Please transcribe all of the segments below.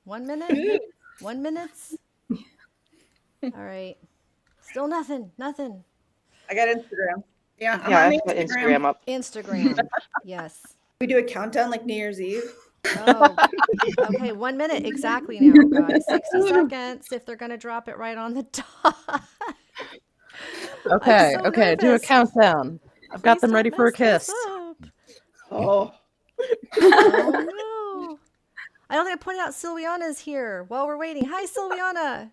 1 minute? 1 minute? All right. Still nothing. Nothing. I got Instagram. Yeah, I'm Yeah, on I've got Instagram up. Instagram. Yes. We do a countdown like New Year's Eve. Oh, okay. 1 minute exactly now, guys. 60 seconds if they're going to drop it right on the dot. Okay, so okay, do a nervous. countdown. I've got Please them don't ready for a mess this kiss. up. Oh, Oh, no. I don't think I pointed out Silviana's here while we're waiting. Hi, Silviana.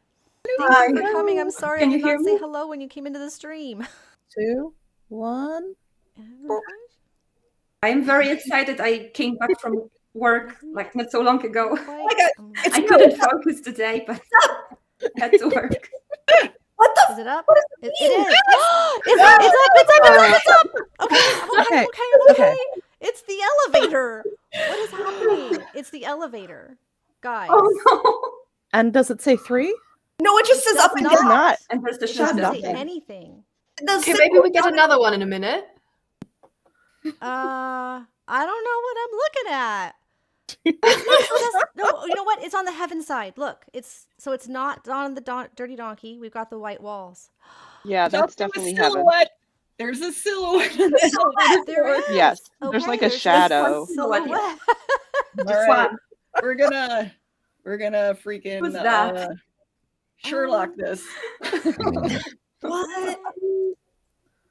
Thank you for coming. I'm sorry I did not say hello when you came into the stream. 2, 1. I'm very excited. I came back from work like not so long ago. Oh my God. I couldn't focus today, but I had to work. What the? Is it up? It is. It's up. Okay, okay. It's the elevator. What is happening? It's the elevator. Guys. Oh no. And does it say 3? No, it just says up and not. It's down. not. And there's the It doesn't shadow. say anything. Okay, maybe we get another one in a minute. I don't know what I'm looking at. No, you know what? It's on the heaven side. Look, it's not on the dirty donkey. We've got the white walls. Yeah, that's definitely heaven. silhouette. There's a silhouette. There is. Yes, there's like a there's shadow. silhouette. All right, we're gonna freaking Who's that? Sherlock this. What? All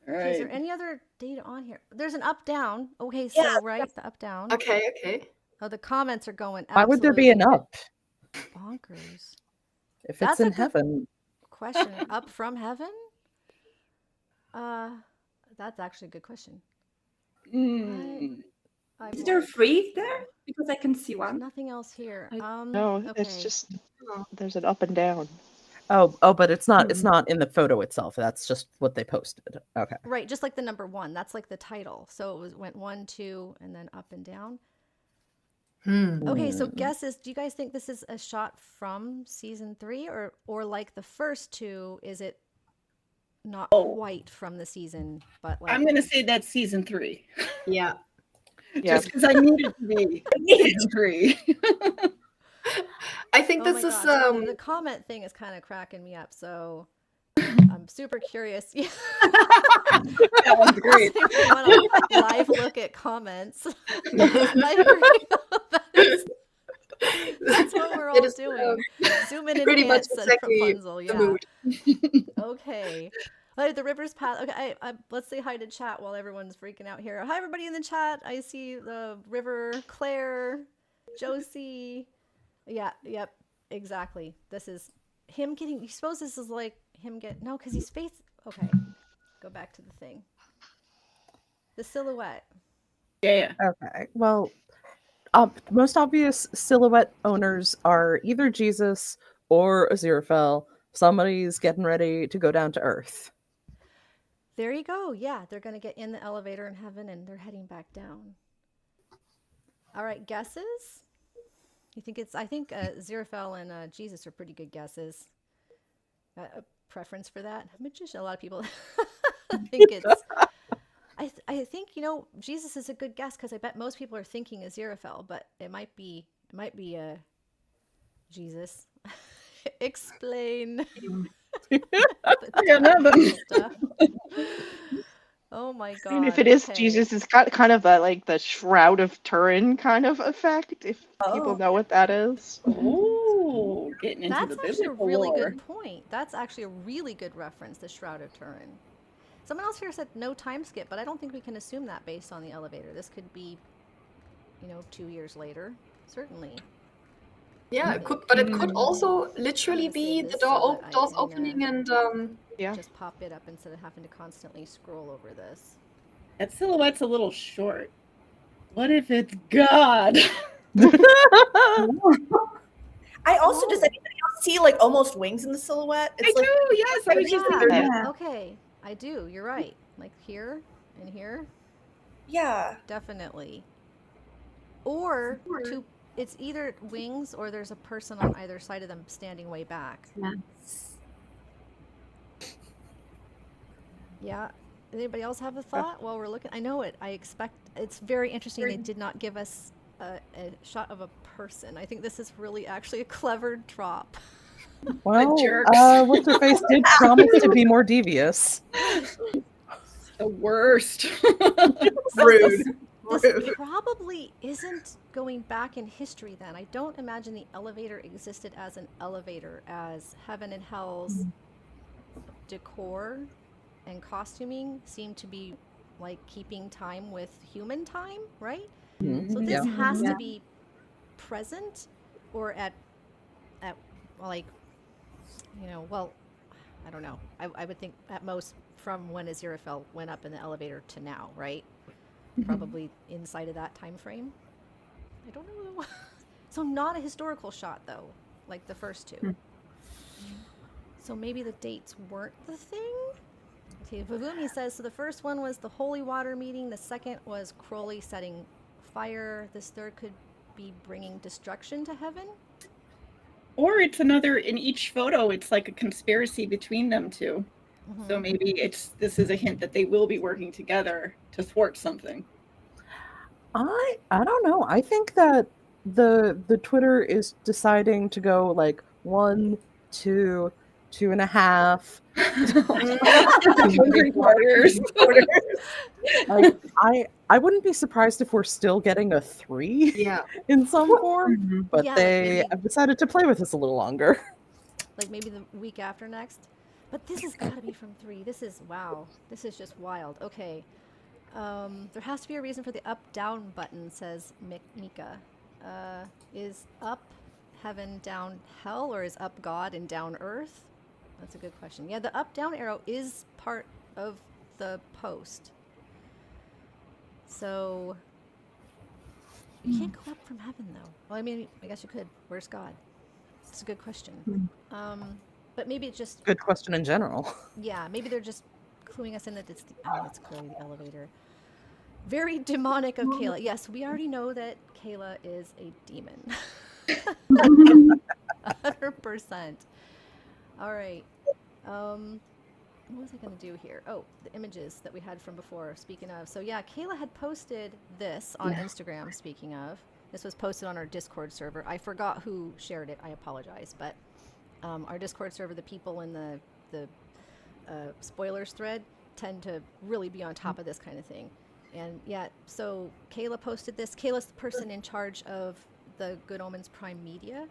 Okay, is there right. any other data on here? There's an up down. Okay, so Yeah. right, the up down. Okay. Oh, the comments are going. Why would there be an up? Bonkers. If That's it's a in good heaven. Question. Up from heaven? That's actually a good question. Is there a free there? Because I can see one. Nothing else here. No, it's okay. just there's an up and down. Oh, but it's not in the photo itself. That's just what they posted. Okay. Right, just like the number 1. That's like the title. So it went 1, 2, and then up and down. Okay, so guesses. Do you guys think this is a shot from season 3, or like the first 2? Is it not quite from the season, but like I'm gonna say that's season 3. Yeah. Yeah. Just because I need it to be season 3. I think Oh this my is gosh, the comment thing is kind of cracking me up. So I'm super curious. Yeah. That one's great. If you want a live look at comments, that's what we're all is, doing. Zoom in and pretty much enhance and exactly Rapunzel, the yeah. mood. Okay. The river's path. Okay, let's say hi to chat while everyone's freaking out here. Hi, everybody in the chat. I see the river, Claire, Josie. Yeah, yep, exactly. This is him getting. You suppose this is like him get no, because he's face. Okay, go back to the thing. The silhouette. Yeah. Okay. Well, most obvious silhouette owners are either Jesus or Aziraphale. Somebody's getting ready to go down to Earth. There you go. Yeah, they're gonna get in the elevator in heaven, and they're heading back down. All right, guesses. You think it's? I think Aziraphale and Jesus are pretty good guesses. A preference for that? Magician. A lot of people think it's. I think Jesus is a good guess because I bet most people are thinking Aziraphale, but it might be Jesus. Explain. Oh my god! And if it is Jesus, it's got kind of like the Shroud of Turin kind of effect. If people know what that is. Oh, getting into That's the actually a biblical really lore. good point. That's actually a really good reference, the Shroud of Turin. Someone else here said no time skip, but I don't think we can assume that based on the elevator. This could be, 2 years later, certainly. Yeah, it could, but it could also literally be the doors opening and just pop it up instead of having to constantly scroll over this. That silhouette's a little short. What if it's God? I also does anybody else see like almost wings in the silhouette? It's I do. Yes, I was just thinking that. Okay, I do. You're right. Like here and here. Yeah. Definitely. Or it's either wings or there's a person on either side of them standing way back. Yeah. Anybody else have a thought while we're looking? I know it. I expect it's very interesting. They did not give us a shot of a person. I think this is really actually a clever drop. Well, jerks. what's her face did promise to be more devious. The worst. Rude. This Rude. probably isn't going back in history then. I don't imagine the elevator existed as an elevator, as heaven and hell's decor and costuming seem to be like keeping time with human time, right? So this Yeah. has to be present or at like, well, I don't know. I would think at most from when Aziraphale went up in the elevator to now, right? Probably inside of that time frame. I don't know. So not a historical shot though, like the first two. So maybe the dates weren't the thing. Okay, Vavumi says, so the first one was the holy water meeting. The second was Crowley setting fire. This third could be bringing destruction to heaven. Or it's another, in each photo, it's like a conspiracy between them two. So maybe this is a hint that they will be working together to thwart something. I don't know. I think that the Twitter is deciding to go like 1, 2, 2.5. Like, I wouldn't be surprised if we're still getting a 3 in some form, but Yeah, they like have decided to play with this a little longer. Like maybe the week after next. But this has got to be from 3. This is, wow. This is just wild. Okay. There has to be a reason for the up-down button, says Mika. Is up heaven, down hell, or is up God and down earth? That's a good question. Yeah, the up-down arrow is part of the post. So you can't go up from heaven, though. Well, I mean, I guess you could. Where's God? It's a good question. But maybe it's just... Good question in general. Yeah, maybe they're just cluing us in that it's it's clearly the elevator. Very demonic of Kayla. Yes, we already know that Kayla is a demon. 100%. All right. What was I going to do here? Oh, the images that we had from before, speaking of. So yeah, Kayla had posted this on Instagram, speaking of. This was posted on our Discord server. I forgot who shared it. I apologize. But our Discord server, the people in the spoilers thread tend to really be on top of this kind of thing. And yeah, so Kayla posted this. Kayla's the person in charge of the Good Omens Prime Media,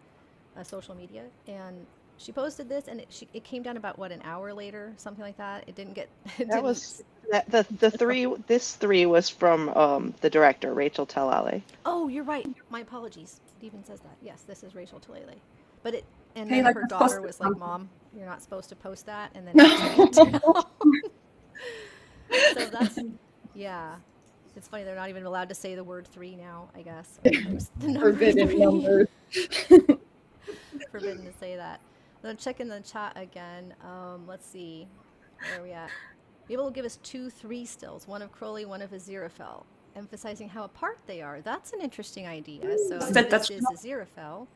social media, and she posted this, and it came down about an hour later, something like that. It didn't get. The 3. This 3 was from the director, Rachel Talale. Oh, you're right. My apologies. It even says that. Yes, this is Rachel Talale. But and Hey, then like, her it's daughter supposed was to- like, "Mom, you're not supposed to post that," and then it took it down. So that's, yeah. It's funny, they're not even allowed to say the word 3 now, I guess. The number Forbidden 3. numbers. Forbidden to say that. Then check in the chat again. Let's see. Where are we at? People will give us 2 3 stills, one of Crowley, one of Aziraphale, emphasizing how apart they are. That's an interesting idea. So if this is Aziraphale,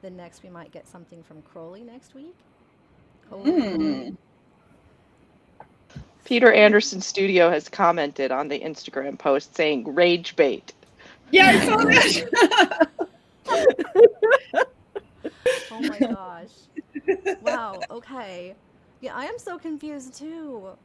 then next we might get something from Crowley next week. Peter Anderson Studio has commented on the Instagram post saying rage bait. Yeah, I saw that. Oh my gosh. Wow, okay. Yeah, I am so confused too.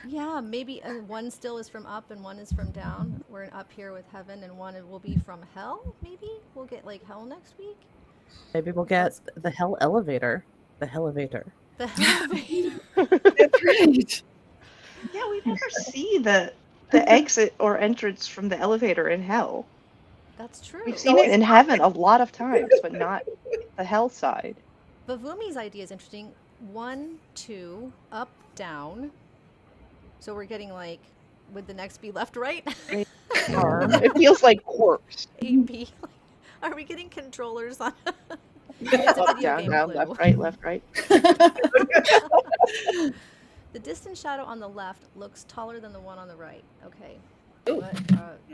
Yeah, maybe one still is from up and one is from down. We're up here with heaven, and one will be from hell, maybe? We'll get like hell next week? Maybe we'll get the hell elevator. The elevator. The elevator. That's right. Yeah, we never see the exit or entrance from the elevator in hell. That's true. We've seen it in heaven a lot of times, but not the hell side. Vavumi's idea is interesting. 1, 2, up, down. So we're getting like, would the next be left, right? It feels like corpse. A, B. Are we getting controllers on? It's a Up, video down, game down, clue. left, right, left, right. The distant shadow on the left looks taller than the one on the right. Okay. Ooh. What,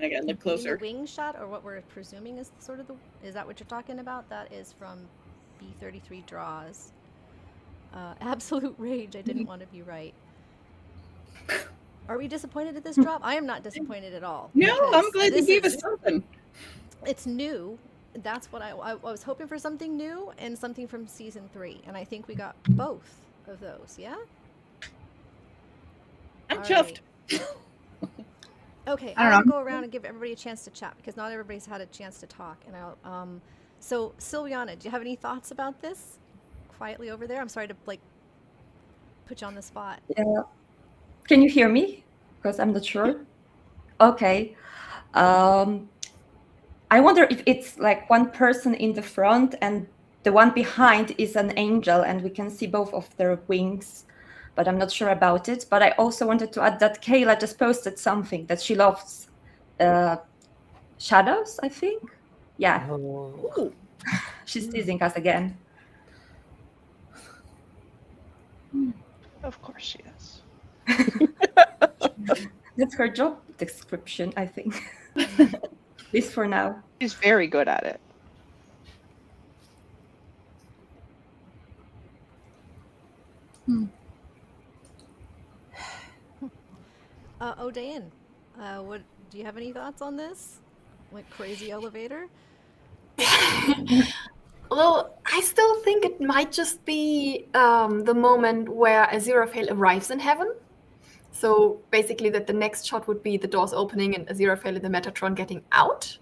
I gotta look closer. The wing shot, or what we're presuming is sort of is that what you're talking about? That is from B33 Draws. Absolute rage. I didn't want to be right. Are we disappointed at this drop? I am not disappointed at all. No, I'm because glad they this gave us is- something. It's new. That's what I was hoping for, something new and something from season 3, and I think we got both of those. Yeah. I'm All chuffed. right. Okay, I I don't want to know. go around and give everybody a chance to chat because not everybody's had a chance to talk. And so Silviana, do you have any thoughts about this? Quietly over there. I'm sorry to put you on the spot. Yeah. Can you hear me? Because I'm not sure. Okay. Um, I wonder if it's like one person in the front and the one behind is an angel and we can see both of their wings, but I'm not sure about it. But I also wanted to add that Kayla just posted something that she loves shadows, I think. Yeah, Oh. she's teasing us again. Of course she is. That's her job description, I think. At least for now. She's very good at it. Dayan, what do you have any thoughts on this? Like crazy elevator? Well, I still think it might just be the moment where Aziraphale arrives in heaven. So basically, that the next shot would be the doors opening and Aziraphale and the Metatron getting out.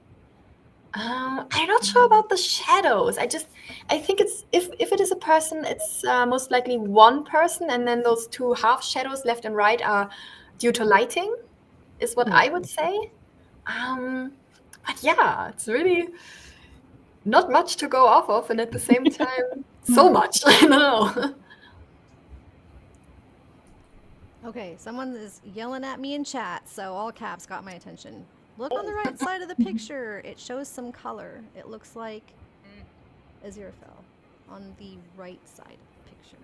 I'm not sure about the shadows. I think it's if it is a person, it's most likely one person, and then those two half shadows left and right are due to lighting, is what I would say. But yeah, it's really not much to go off of, and at the same time, so much. I don't know. Okay, someone is yelling at me in chat, so all caps got my attention. Look on the right side of the picture. It shows some color. It looks like Aziraphale on the right side of the picture.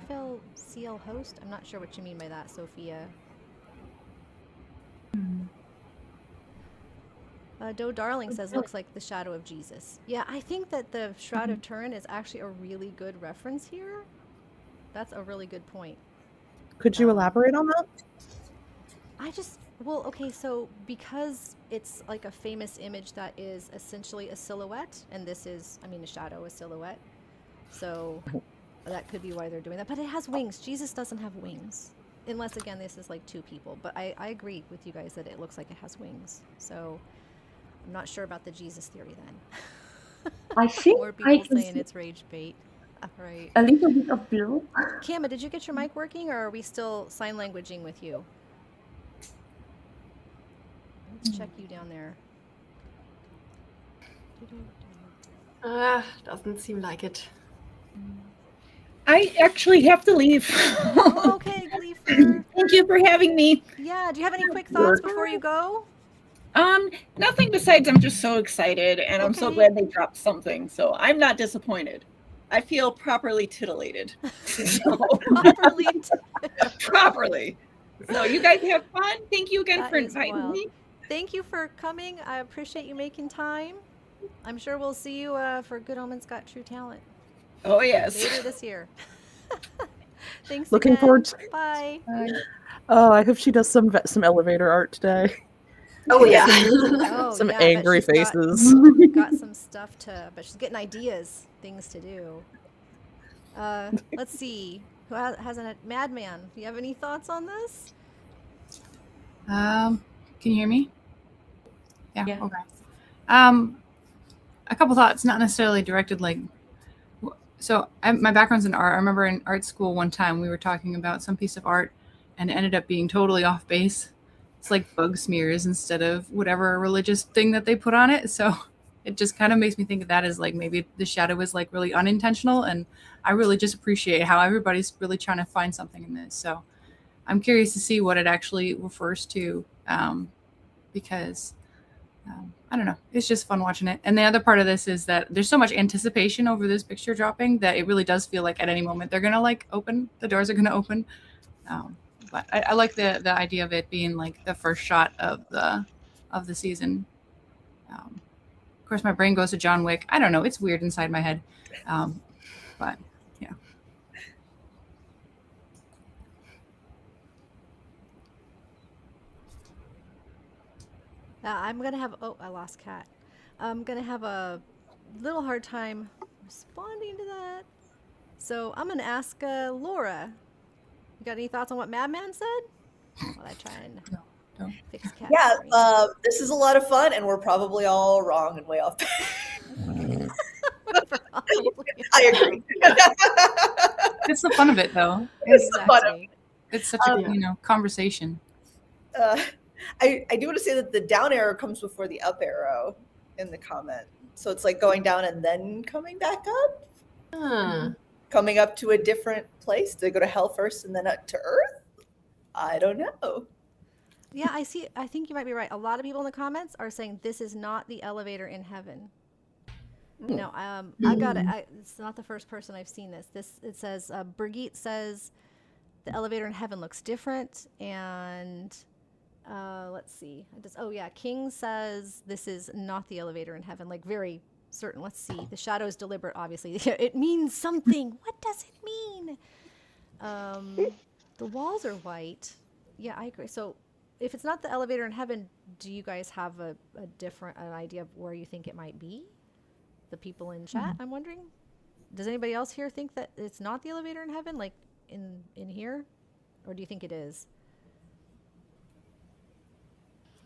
Aziraphale CL host? I'm not sure what you mean by that, Sophia. Doe Darling says, looks like the shadow of Jesus. Yeah, I think that the Shroud of Turin is actually a really good reference here. That's a really good point. Could you elaborate on that? Well, okay, so because it's like a famous image that is essentially a silhouette, and this is, I mean, a shadow, a silhouette. So that could be why they're doing that. But it has wings. Jesus doesn't have wings. Unless, again, this is like two people. But I agree with you guys that it looks like it has wings. So I'm not sure about the Jesus theory then. I think More I people can saying see it's rage bait. All right. a little bit of blue. Kama, did you get your mic working, or are we still sign languaging with you? Let's check you down there. Doesn't seem like it. I actually have to leave. Oh, okay, Gleefer. Thank you for having me. Yeah, do you have any quick thoughts before you go? Nothing besides I'm just so excited and I'm so Okay. glad they dropped something. So I'm not disappointed. I feel properly titillated. Properly. So you guys have fun. Thank you again That for is inviting wild. me. Thank you for coming. I appreciate you making time. I'm sure we'll see you for Good Omens Got True Talent Oh yes. later this year. Thanks Looking again. forward to- Bye. Oh, I hope she does some elevator art today. Oh yeah. Oh, Some yeah, I bet angry she's got- faces. Got some stuff but she's getting ideas, things to do. Let's see. Who has a Madman? Do you have any thoughts on this? Can you hear me? Yeah. Yeah. Okay. A couple thoughts, not necessarily directed like. So my background's in art. I remember in art school one time we were talking about some piece of art, and it ended up being totally off base. It's like bug smears instead of whatever religious thing that they put on it. So it just kind of makes me think of that as like maybe the shadow is like really unintentional, and I really just appreciate how everybody's really trying to find something in this. So I'm curious to see what it actually refers to, because I don't know. It's just fun watching it. And the other part of this is that there's so much anticipation over this picture dropping that it really does feel like at any moment they're gonna like open. The doors are gonna open. But I like the idea of it being like the first shot of the season. Of course, my brain goes to John Wick. I don't know. It's weird inside my head, but yeah. I'm gonna have. Oh, I lost Cat. I'm gonna have a little hard time responding to that. So I'm gonna ask Laura. You got any thoughts on what Madman said? While I try and No. fix Cat's Yeah, screen. this is a lot of fun, and we're probably all wrong and way off. I agree. It's the fun of it, though. It's the fun of it. It's such a conversation. I do want to say that the down arrow comes before the up arrow in the comment. So it's like going down and then coming back up. Coming up to a different place. Do they go to hell first and then up to earth? I don't know. Yeah, I see. I think you might be right. A lot of people in the comments are saying this is not the elevator in heaven. No, I got it. It's not the first person I've seen this. It says Brigitte says the elevator in heaven looks different, and let's see. King says this is not the elevator in heaven. Like very certain. Let's see. The shadow is deliberate. Obviously, it means something. What does it mean? The walls are white. Yeah, I agree. So if it's not the elevator in heaven, do you guys have an idea of where you think it might be? The people in chat, I'm wondering. Does anybody else here think that it's not the elevator in heaven, like in here, or do you think it is?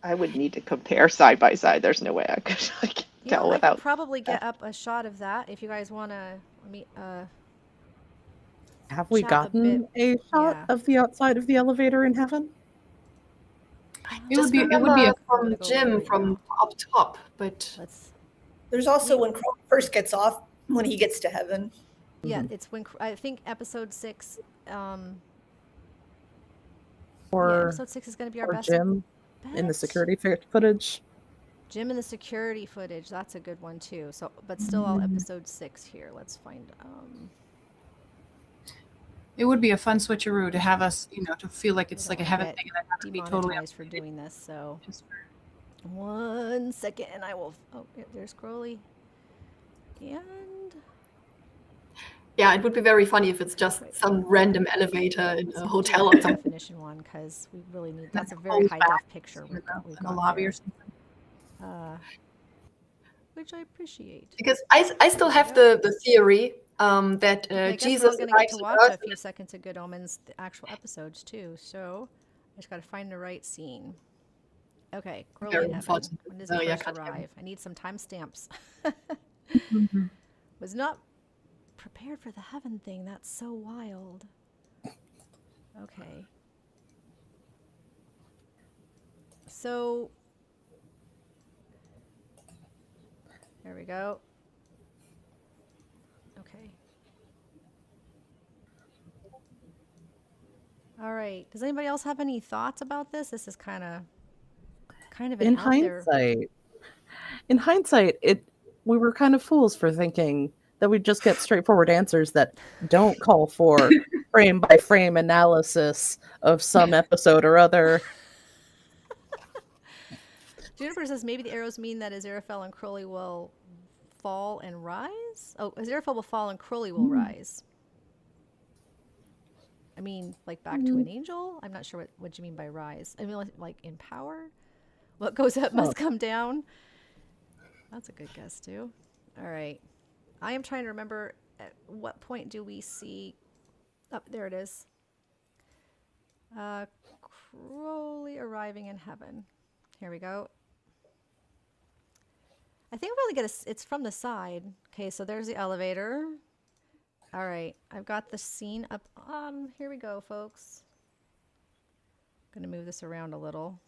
I would need to compare side by side. There's no way I could tell I without. could probably get up a shot of that if you guys want to. Have we chat gotten a shot of the outside of the elevator in heaven? It would be a from Jim from up top, but there's also when Crowley first gets off, when he gets to heaven. Yeah, it's when I think episode 6. Episode 6 is going to be our best. Jim in the security footage. Jim in the security footage. That's a good one too. So, but still, all episode 6 here. Let's find. It would be a fun switcheroo to have us, to feel like it's like a heaven thing, and then have to be totally for doing this. So, 1 second, and I will. Oh, there's Crowley. And yeah, it would be very funny if it's just some random elevator in a hotel or something. Definition one, because we really need. That's a very high def picture in the lobby or something. Which I appreciate. Because I still have the theory that Jesus going to get to watch a few seconds of Good Omens, the actual episodes too. So I just got to find the right scene. Okay, Crowley in heaven. When does he first arrive? I need some timestamps. Was not prepared for the heaven thing. That's so wild. Okay. So there we go. Okay. All right. Does anybody else have any thoughts about this? This is kind of in hindsight. In hindsight, we were kind of fools for thinking that we'd just get straightforward answers that don't call for frame by frame analysis of some episode or other. Juniper says maybe the arrows mean that Aziraphale and Crowley will fall and rise? Oh, Aziraphale will fall and Crowley will rise. I mean, like back to an angel? I'm not sure what you mean by rise. I mean, like in power? What goes up must come down. That's a good guess, too. All right. I am trying to remember at what point do we see... Oh, there it is. Crowley arriving in heaven. Here we go. I think we're going to get it's from the side. Okay, so there's the elevator. All right, I've got the scene up. Here we go, folks. I'm going to move this around a little.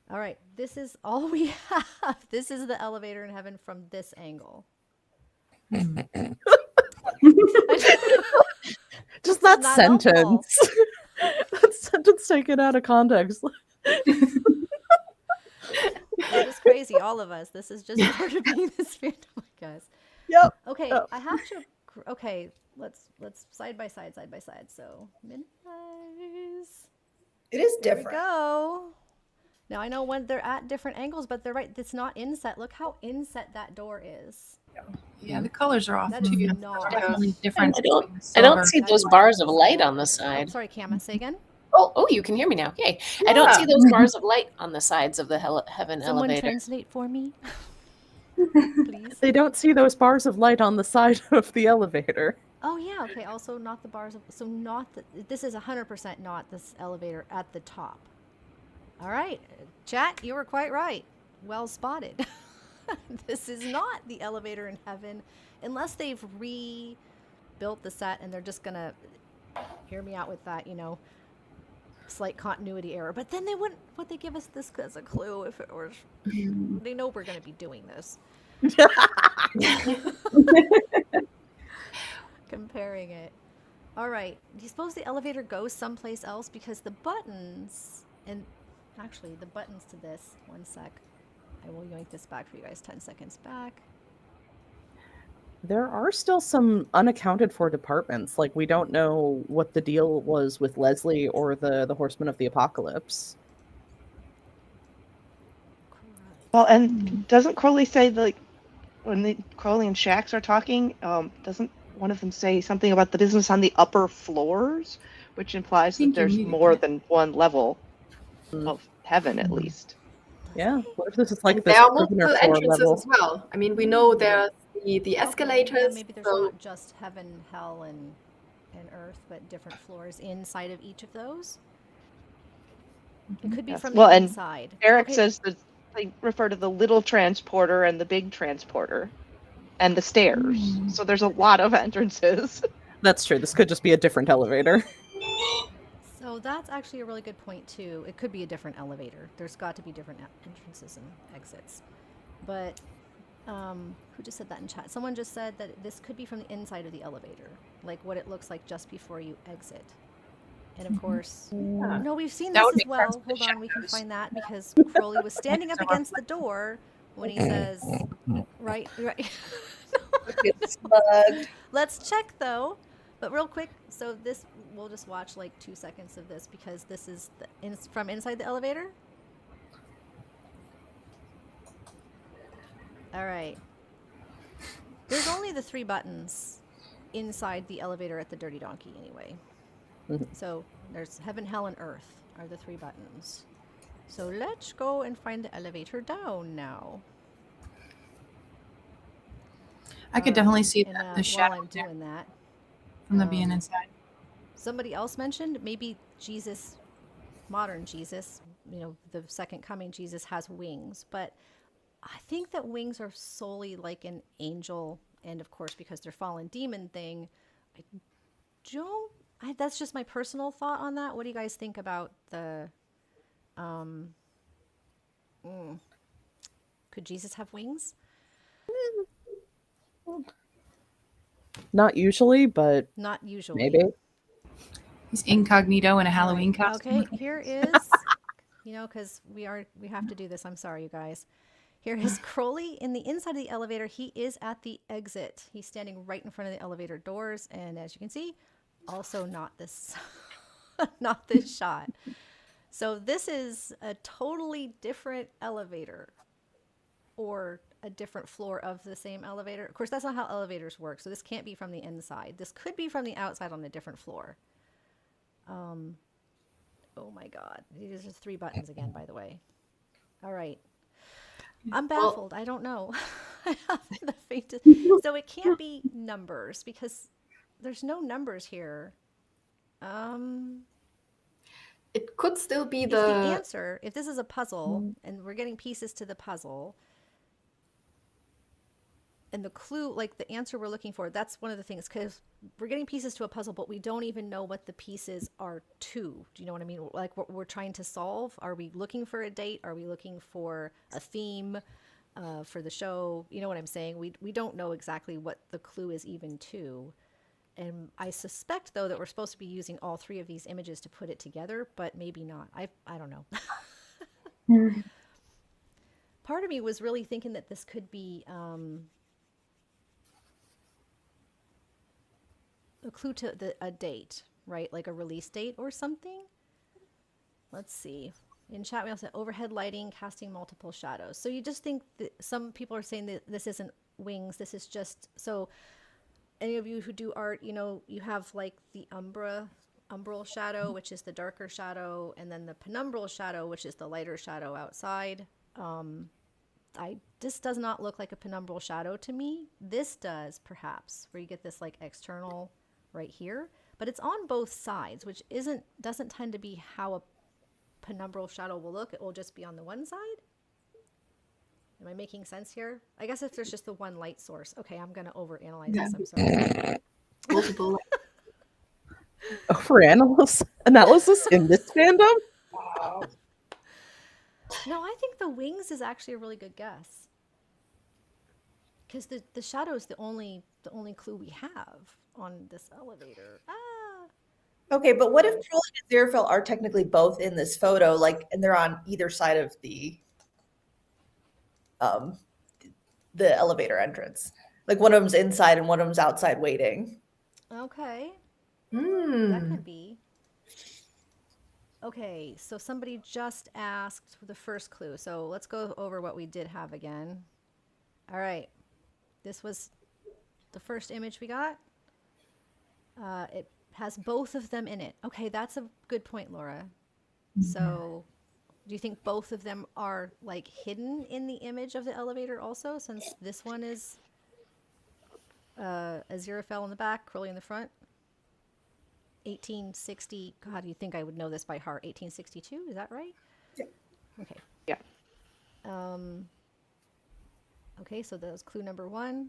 All right, this is all we have. This is the elevator in heaven from this angle. Just that sentence. That sentence taken out of context. We're just crazy, all of us. This is just part of being this fandom, guys. Yep. Okay, yep. I have to. Okay, let's side by side. So minimize. It is different. There we go. Now I know when they're at different angles, but they're right. It's not inset. Look how inset that door is. Yeah, the colors are off That too. is They're not. definitely different. I don't see those bars of light on the side. Oh, sorry, Kama, say again. Oh, you can hear me now. Yay. I don't see those bars of light on the sides of the heaven Someone elevator. translate for me, please. They don't see those bars of light on the side of the elevator. Oh yeah, okay. Also, not the bars of. So not the. This is 100% not this elevator at the top. All right, chat. You were quite right. Well spotted. This is not the elevator in heaven, unless they've rebuilt the set and they're just gonna hear me out with that. Slight continuity error. But then they wouldn't. Would they give us this as a clue if it was? They know we're gonna be doing this. Comparing it. All right. Do you suppose the elevator goes someplace else? Because the buttons, and actually the buttons to this, one sec. I will yoink this back for you guys, 10 seconds back. There are still some unaccounted for departments. Like, we don't know what the deal was with Leslie or the Horsemen of the Apocalypse. Well, and doesn't Crowley say, like, when Crowley and Shax are talking, doesn't one of them say something about the business on the upper floors, which implies that there's more than one level of heaven, at least. Yeah, what if this is like And this there are prisoner multiple floor entrances level? as well. I mean, we know there's the escalators. Yeah, maybe there's not just heaven, hell, and earth, but different floors inside of each of those. It could be from the inside. And Eric says that they refer to the little transporter and the big transporter and the stairs. So there's a lot of entrances. That's true. This could just be a different elevator. So that's actually a really good point too. It could be a different elevator. There's got to be different entrances and exits. But who just said that in chat? Someone just said that this could be from the inside of the elevator, like what it looks like just before you exit. And of course, no, we've seen this as well. Hold on, we can find that because Crowley was standing up against the door when he says, right. Let's check though. But real quick, so this, we'll just watch like 2 seconds of this because this is from inside the elevator. All right. There's only the 3 buttons inside the elevator at the Dirty Donkey anyway. So there's heaven, hell, and earth are the 3 buttons. So let's go and find the elevator down now. I could definitely see the shadow while I'm doing that. From the being inside. Somebody else mentioned maybe Jesus, modern Jesus, the second coming Jesus has wings, but I think that wings are solely like an angel, and of course because they're fallen demon thing, that's just my personal thought on that. What do you guys think about the could Jesus have wings? Not usually, but not usually. Maybe. He's incognito in a Halloween costume. Okay, here is, because we have to do this. I'm sorry, you guys. Here is Crowley in the inside of the elevator. He is at the exit. He's standing right in front of the elevator doors, and as you can see, also not this, not this shot. So this is a totally different elevator, or a different floor of the same elevator. Of course, that's not how elevators work. So this can't be from the inside. This could be from the outside on a different floor. Oh my God. These are 3 buttons again, by the way. All right. I'm baffled. I don't know. I haven't the faintest. So it can't be numbers because there's no numbers here. It could still be the answer. If this is a puzzle and we're getting pieces to the puzzle, and the clue, like the answer we're looking for, that's one of the things, because we're getting pieces to a puzzle, but we don't even know what the pieces are to. Do you know what I mean? Like what we're trying to solve. Are we looking for a date? Are we looking for a theme for the show? You know what I'm saying? We don't know exactly what the clue is even to. And I suspect, though, that we're supposed to be using all 3 of these images to put it together, but maybe not. I don't know. Part of me was really thinking that this could be a clue to a date, right? Like a release date or something. Let's see. In chat, we also said overhead lighting, casting multiple shadows. So you just think that some people are saying that this isn't wings. This is just, so any of you who do art, you have like the umbra umbral shadow, which is the darker shadow, and then the penumbral shadow, which is the lighter shadow outside. This does not look like a penumbral shadow to me. This does, perhaps, where you get this like external right here, but it's on both sides, which doesn't tend to be how a penumbral shadow will look. It will just be on the one side. Am I making sense here? I guess if there's just the one light source. Okay, I'm gonna overanalyze this. I'm sorry. Multiple. Analysis in this fandom? No, I think the wings is actually a really good guess. Because the shadow is the only clue we have on this elevator. Okay, but what if Crowley and Aziraphale are technically both in this photo, like, and they're on either side of the elevator entrance? Like one of them's inside and one of them's outside waiting. Okay. That could be. Okay, so somebody just asked the first clue. So let's go over what we did have again. All right. This was the first image we got. It has both of them in it. Okay, that's a good point, Laura. So do you think both of them are like hidden in the image of the elevator also, since this one is Aziraphale in the back, Crowley in the front? 1860. God, you think I would know this by heart? 1862. Is that right? Yeah. Okay. Yeah. Okay, so that was clue number 1.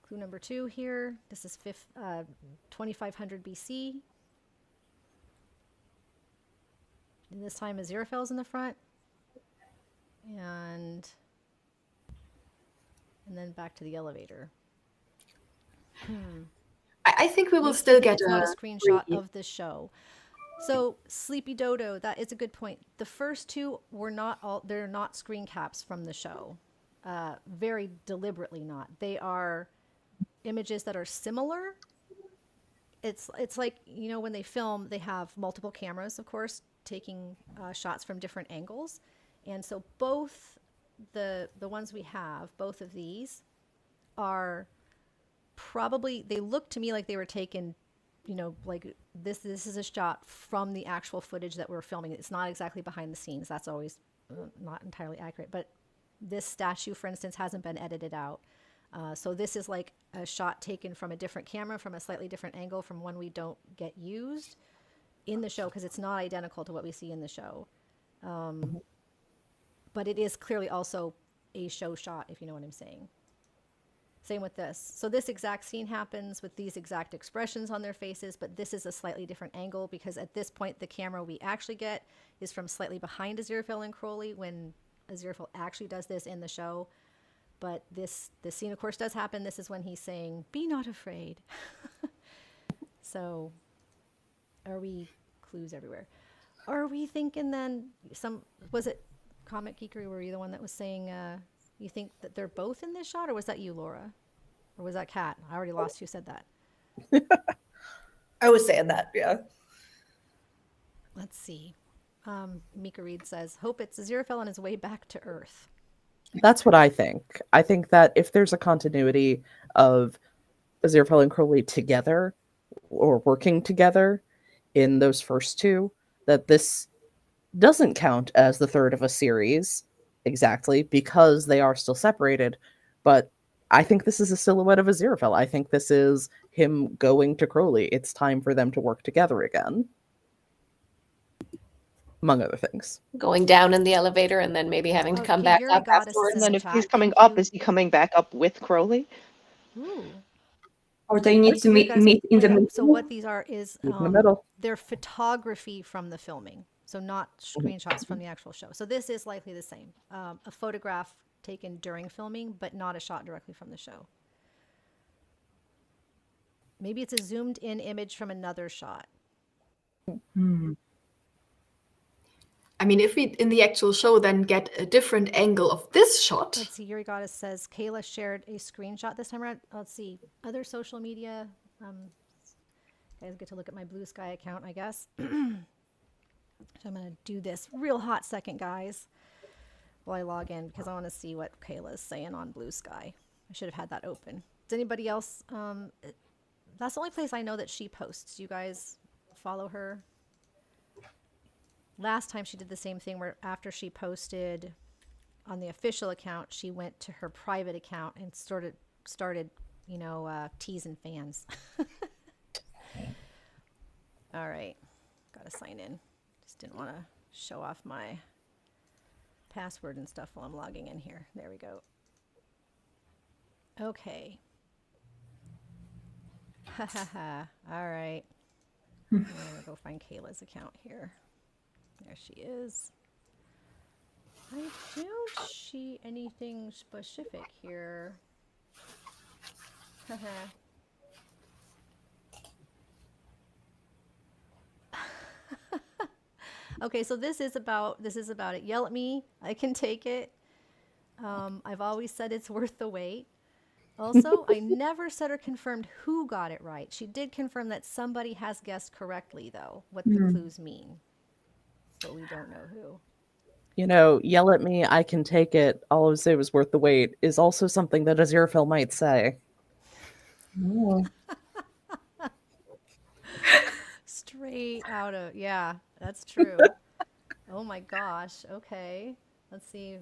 Clue number 2 here. This is 2500 BC. And this time Aziraphale's in the front. And then back to the elevator. I think we will Makes still me think get it's not a screenshot of the show. So Sleepy Dodo, that is a good point. The first two they're not screen caps from the show. Very deliberately not. They are images that are similar. It's like, you know, when they film, they have multiple cameras, of course, taking shots from different angles. And so both the ones we have, both of these are probably, they look to me like they were taken, you know, like this is a shot from the actual footage that we're filming. It's not exactly behind the scenes. That's always not entirely accurate. But this statue, for instance, hasn't been edited out. So this is like a shot taken from a different camera, from a slightly different angle, from one we don't get used in the show, because it's not identical to what we see in the show. But it is clearly also a show shot, if you know what I'm saying. Same with this. So this exact scene happens with these exact expressions on their faces, but this is a slightly different angle, because at this point, the camera we actually get is from slightly behind Aziraphale and Crowley when Aziraphale actually does this in the show. But this scene, of course, does happen. This is when he's saying, "Be not afraid." So are we clues everywhere? Are we thinking then was it Comic Geekery, were you the one that was saying you think that they're both in this shot, or was that you, Laura? Or was that Kat? I already lost who said that. I was saying that, yeah. Let's see. Mika Reed says, hope it's Aziraphale on his way back to Earth. That's what I think. I think that if there's a continuity of Aziraphale and Crowley together or working together in those first two, that this doesn't count as the third of a series exactly, because they are still separated. But I think this is a silhouette of Aziraphale. I think this is him going to Crowley. It's time for them to work together again. Among other things. Going down in the elevator and then maybe having to come back Yuri up Goddess afterwards. And then if chat, he's coming thank up, you. is he coming back up with Crowley? Ooh. Or they need to You meet guys in the point out. middle. So what these are is In the middle. they're photography from the filming, so not screenshots from the actual show. So this is likely the same, a photograph taken during filming, but not a shot directly from the show. Maybe it's a zoomed in image from another shot. I mean, if we in the actual show then get a different angle of this shot. Let's see. Yuri Goddess says Kayla shared a screenshot this time around. Let's see. Other social media. Guys get to look at my Blue Sky account, I guess. So I'm going to do this real hot second, guys, while I log in, because I want to see what Kayla is saying on Blue Sky. I should have had that open. Does anybody else? That's the only place I know that she posts. Do you guys follow her. Last time she did the same thing where after she posted on the official account, she went to her private account and started, teasing fans. All right. Got to sign in. Just didn't want to show off my password and stuff while I'm logging in here. There we go. Okay. Ha ha ha. All right. I'm going to go find Kayla's account here. There she is. I don't see anything specific here. Okay, so this is about it. Yell at me. I can take it. I've always said it's worth the wait. Also, I never said or confirmed who got it right. She did confirm that somebody has guessed correctly, though, what the clues mean. But we don't know who. Yell at me, I can take it. All I would say was worth the wait is also something that Aziraphale might say. Oh. Straight out of, yeah, that's true. Oh my gosh. Okay. Let's see.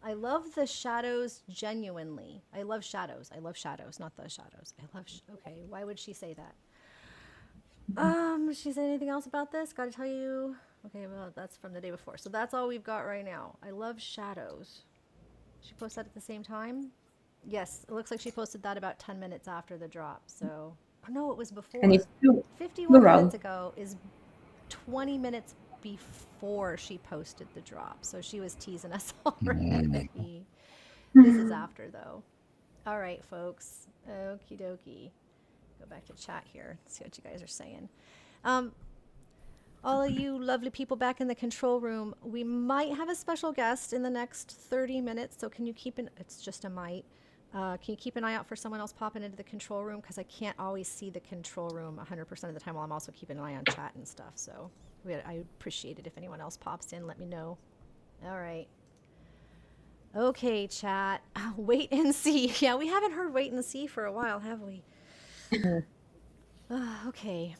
I love the shadows genuinely. I love shadows. I love shadows, not the shadows. Okay, why would she say that? She said anything else about this? Gotta tell you. Okay, well, that's from the day before. So that's all we've got right now. I love shadows. She posted that at the same time? Yes, it looks like she posted that about 10 minutes after the drop. So, oh no, it was before. And it's 51 plural. minutes ago is 20 minutes before she posted the drop. So she was teasing us already. This is after, though. All right, folks. Okie dokie. Go back to chat here. See what you guys are saying. All of you lovely people back in the control room, we might have a special guest in the next 30 minutes. So can you it's just a might. Can you keep an eye out for someone else popping into the control room? Because I can't always see the control room 100% of the time while I'm also keeping an eye on chat and stuff. So I appreciate it if anyone else pops in. Let me know. All right. Okay, chat. Wait and see. Yeah, we haven't heard wait and see for a while, have we? Okay.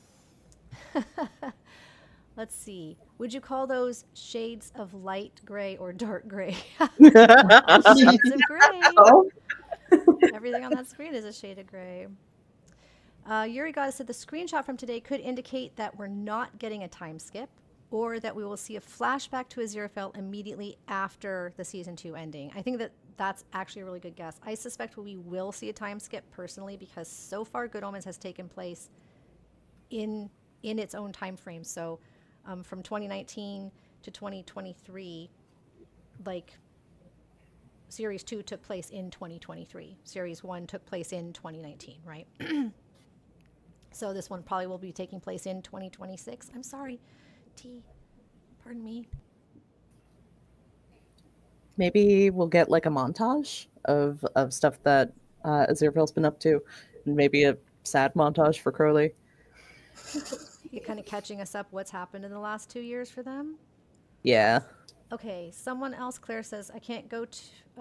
Let's see. Would you call those shades of light gray or dark gray? Shades of gray. Oh. Everything on that screen is a shade of gray. Yuri Goddess said the screenshot from today could indicate that we're not getting a time skip or that we will see a flashback to Aziraphale immediately after the season 2 ending. I think that's actually a really good guess. I suspect we will see a time skip personally because so far Good Omens has taken place in its own time frame. So from 2019 to 2023, like Series 2 took place in 2023. Series 1 took place in 2019, right? So this one probably will be taking place in 2026. I'm sorry, T. Pardon me. Maybe we'll get like a montage of stuff that Aziraphale's been up to, and maybe a sad montage for Crowley. You're kind of catching us up what's happened in the last 2 years for them? Yeah. Okay, someone else, Claire says, I can't go to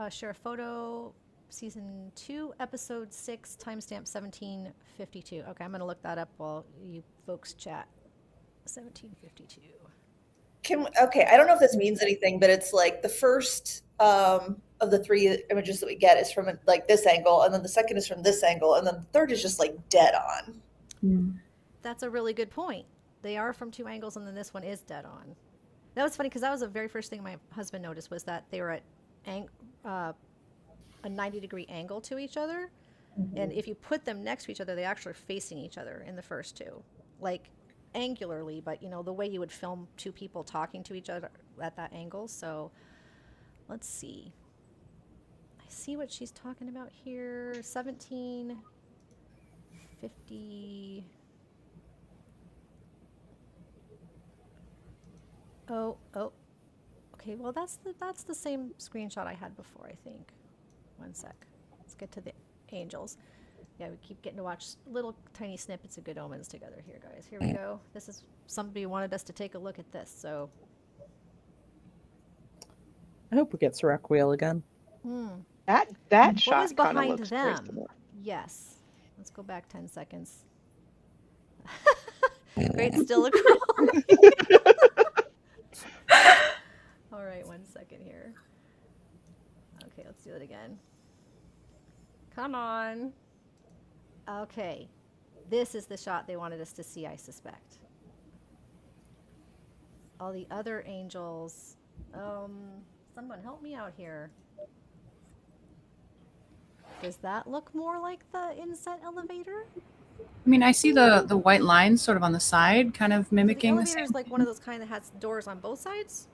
share a photo. Season 2, episode 6, timestamp 1752. Okay, I'm going to look that up while you folks chat. 1752. Okay, I don't know if this means anything, but it's like the first of the 3 images that we get is from like this angle, and then the second is from this angle, and then the third is just like dead on. That's a really good point. They are from 2 angles, and then this one is dead on. That was funny because that was the very first thing my husband noticed was that they were at a 90-degree angle to each other. Mm-hmm. And if you put them next to each other, they actually are facing each other in the first 2. Like angularly, but the way you would film 2 people talking to each other at that angle. So let's see. I see what she's talking about here. 1750. Oh, okay. Well, that's the same screenshot I had before, I think. One sec. Let's get to the angels. Yeah, we keep getting to watch little tiny snippets of Good Omens together here, guys. Here we go. This is somebody wanted us to take a look at this, so. I hope we get Serac Wheel again. That what shot was behind looks them? crazy. Yes. Let's go back 10 seconds. Great, still a Crowley. All right, 1 second here. Okay, let's do it again. Come on. Okay, this is the shot they wanted us to see, I suspect. All the other angels. Someone help me out here. Does that look more like the inset elevator? I mean, I see the white lines sort of on the side, kind of mimicking So the the elevator same. is like one of those kind that has doors on both sides?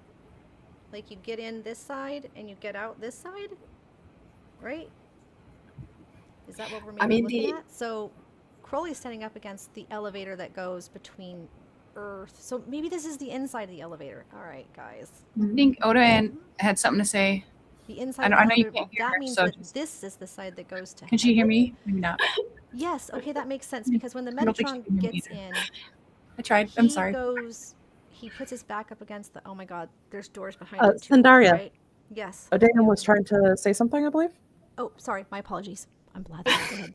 Like you get in this side and you get out this side? Right? Is that what we're maybe looking at? So Crowley's standing up against the elevator that goes between Earth. So maybe this is the inside of the elevator. All right, guys. I think Oda had something to say. The inside I of know the you elevator. can't hear That her, means so that just- this is the side that goes to Can she hear heaven. me? Maybe not. Yes, okay, that makes sense because when the I don't think she Metatron can hear me gets either. in, I tried. I'm sorry. he puts his back up against the, oh my god, there's doors behind him too, Sandaria. right? Yes. Odayan was trying to say something, I believe. Oh, sorry, my apologies. I'm blathering. Go ahead.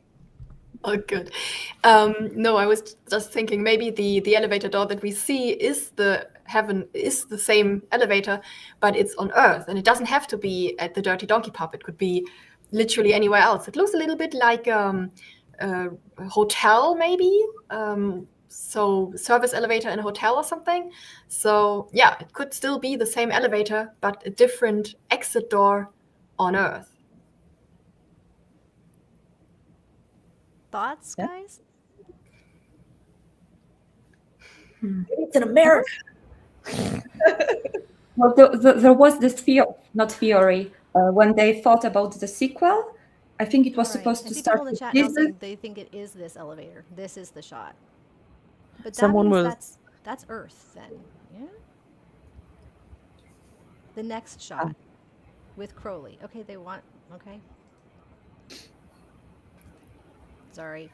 Oh, good. No, I was just thinking maybe the elevator door that we see is the same elevator, but it's on Earth, and it doesn't have to be at the Dirty Donkey Pub. It could be literally anywhere else. It looks a little bit like a hotel, maybe. So service elevator in a hotel or something. So yeah, it could still be the same elevator, but a different exit door on Earth. Thoughts, Yeah. guys? It's in America. Well, there was this theory when they thought about the sequel. I think it was All right. supposed I to see start people in the with chat now Jesus. saying they think it is this elevator. This is the shot. But that Someone means was- that's Earth then, yeah? The next shot with Crowley. Okay, okay. Sorry.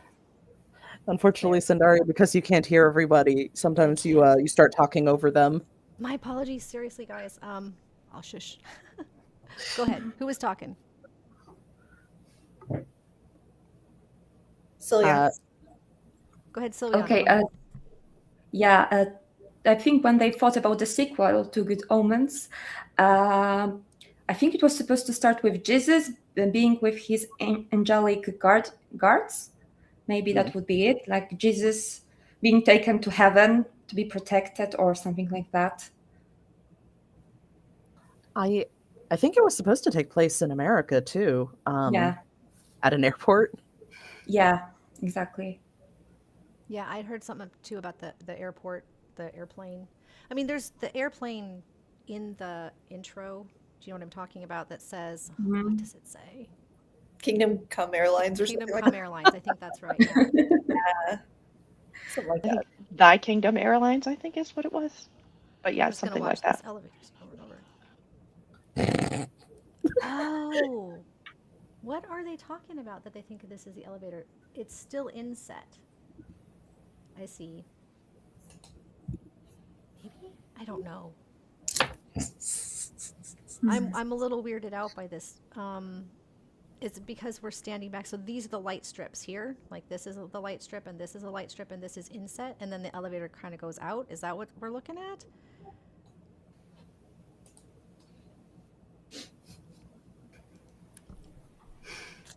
Unfortunately, Sandaria, because you can't hear everybody, sometimes you start talking over them. My apologies, seriously, guys. I'll shush. Go ahead. Who was talking? Celia. Go ahead, Sylvia. Okay. I think when they thought about the sequel to Good Omens, I think it was supposed to start with Jesus being with his angelic guards. Maybe that would be it, like Jesus being taken to heaven to be protected or something like that. I think it was supposed to take place in America too. Yeah. At an airport. Yeah, exactly. Yeah, I'd heard something too about the airport, the airplane. I mean, there's the airplane in the intro. Do you know what I'm talking about? That says, what does it say? Kingdom Come Airlines or Kingdom something Come like Airlines. I think that's right. Yeah. that. Something like I that. think Thy Kingdom Airlines, I think is what it was. But yeah, I'm just gonna something watch like this that. elevators over and over. Oh, what are they talking about that they think this is the elevator? It's still inset. I see. Maybe? I don't know. I'm a little weirded out by this. It's because we're standing back. So these are the light strips here. Like this is the light strip, and this is a light strip, and this is inset, and then the elevator kind of goes out. Is that what we're looking at?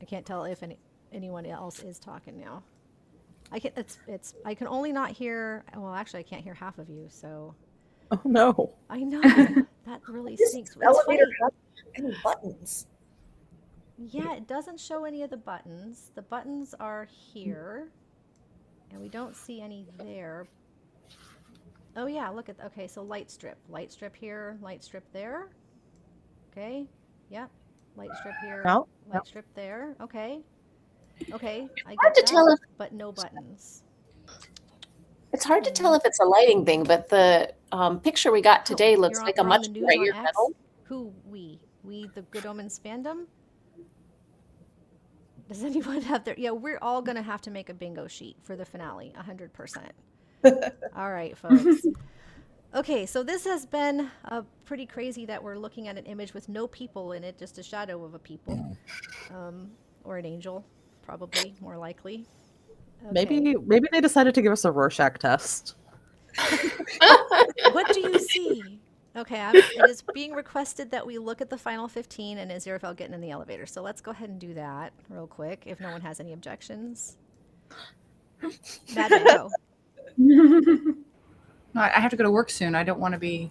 I can't tell if anyone else is talking now. I can only not hear. Well, actually, I can't hear half of you. So. Oh no! I know that really This stinks. It's elevator funny. has any buttons. Yeah, it doesn't show any of the buttons. The buttons are here, and we don't see any there. Oh yeah, look at, okay, so light strip here, light strip there. Okay, yep, light strip here, light strip there. Okay, okay, I get Hard to that, tell if but no buttons. it's hard to tell if it's a lighting thing, but the picture we got today looks like a much brighter metal. Who we the Good Omens fandom? Does anyone have their? Yeah, we're all gonna have to make a bingo sheet for the finale, 100%. All right, folks. Okay, so this has been pretty crazy that we're looking at an image with no people in it, just a shadow of a people, or an angel, probably more likely. Okay. Maybe they decided to give us a Rorschach test. What do you see? Okay, it is being requested that we look at the final 15 and Aziraphale getting in the elevator. So let's go ahead and do that real quick if no one has any objections. Madman, go. No, I have to go to work soon. I don't want to be,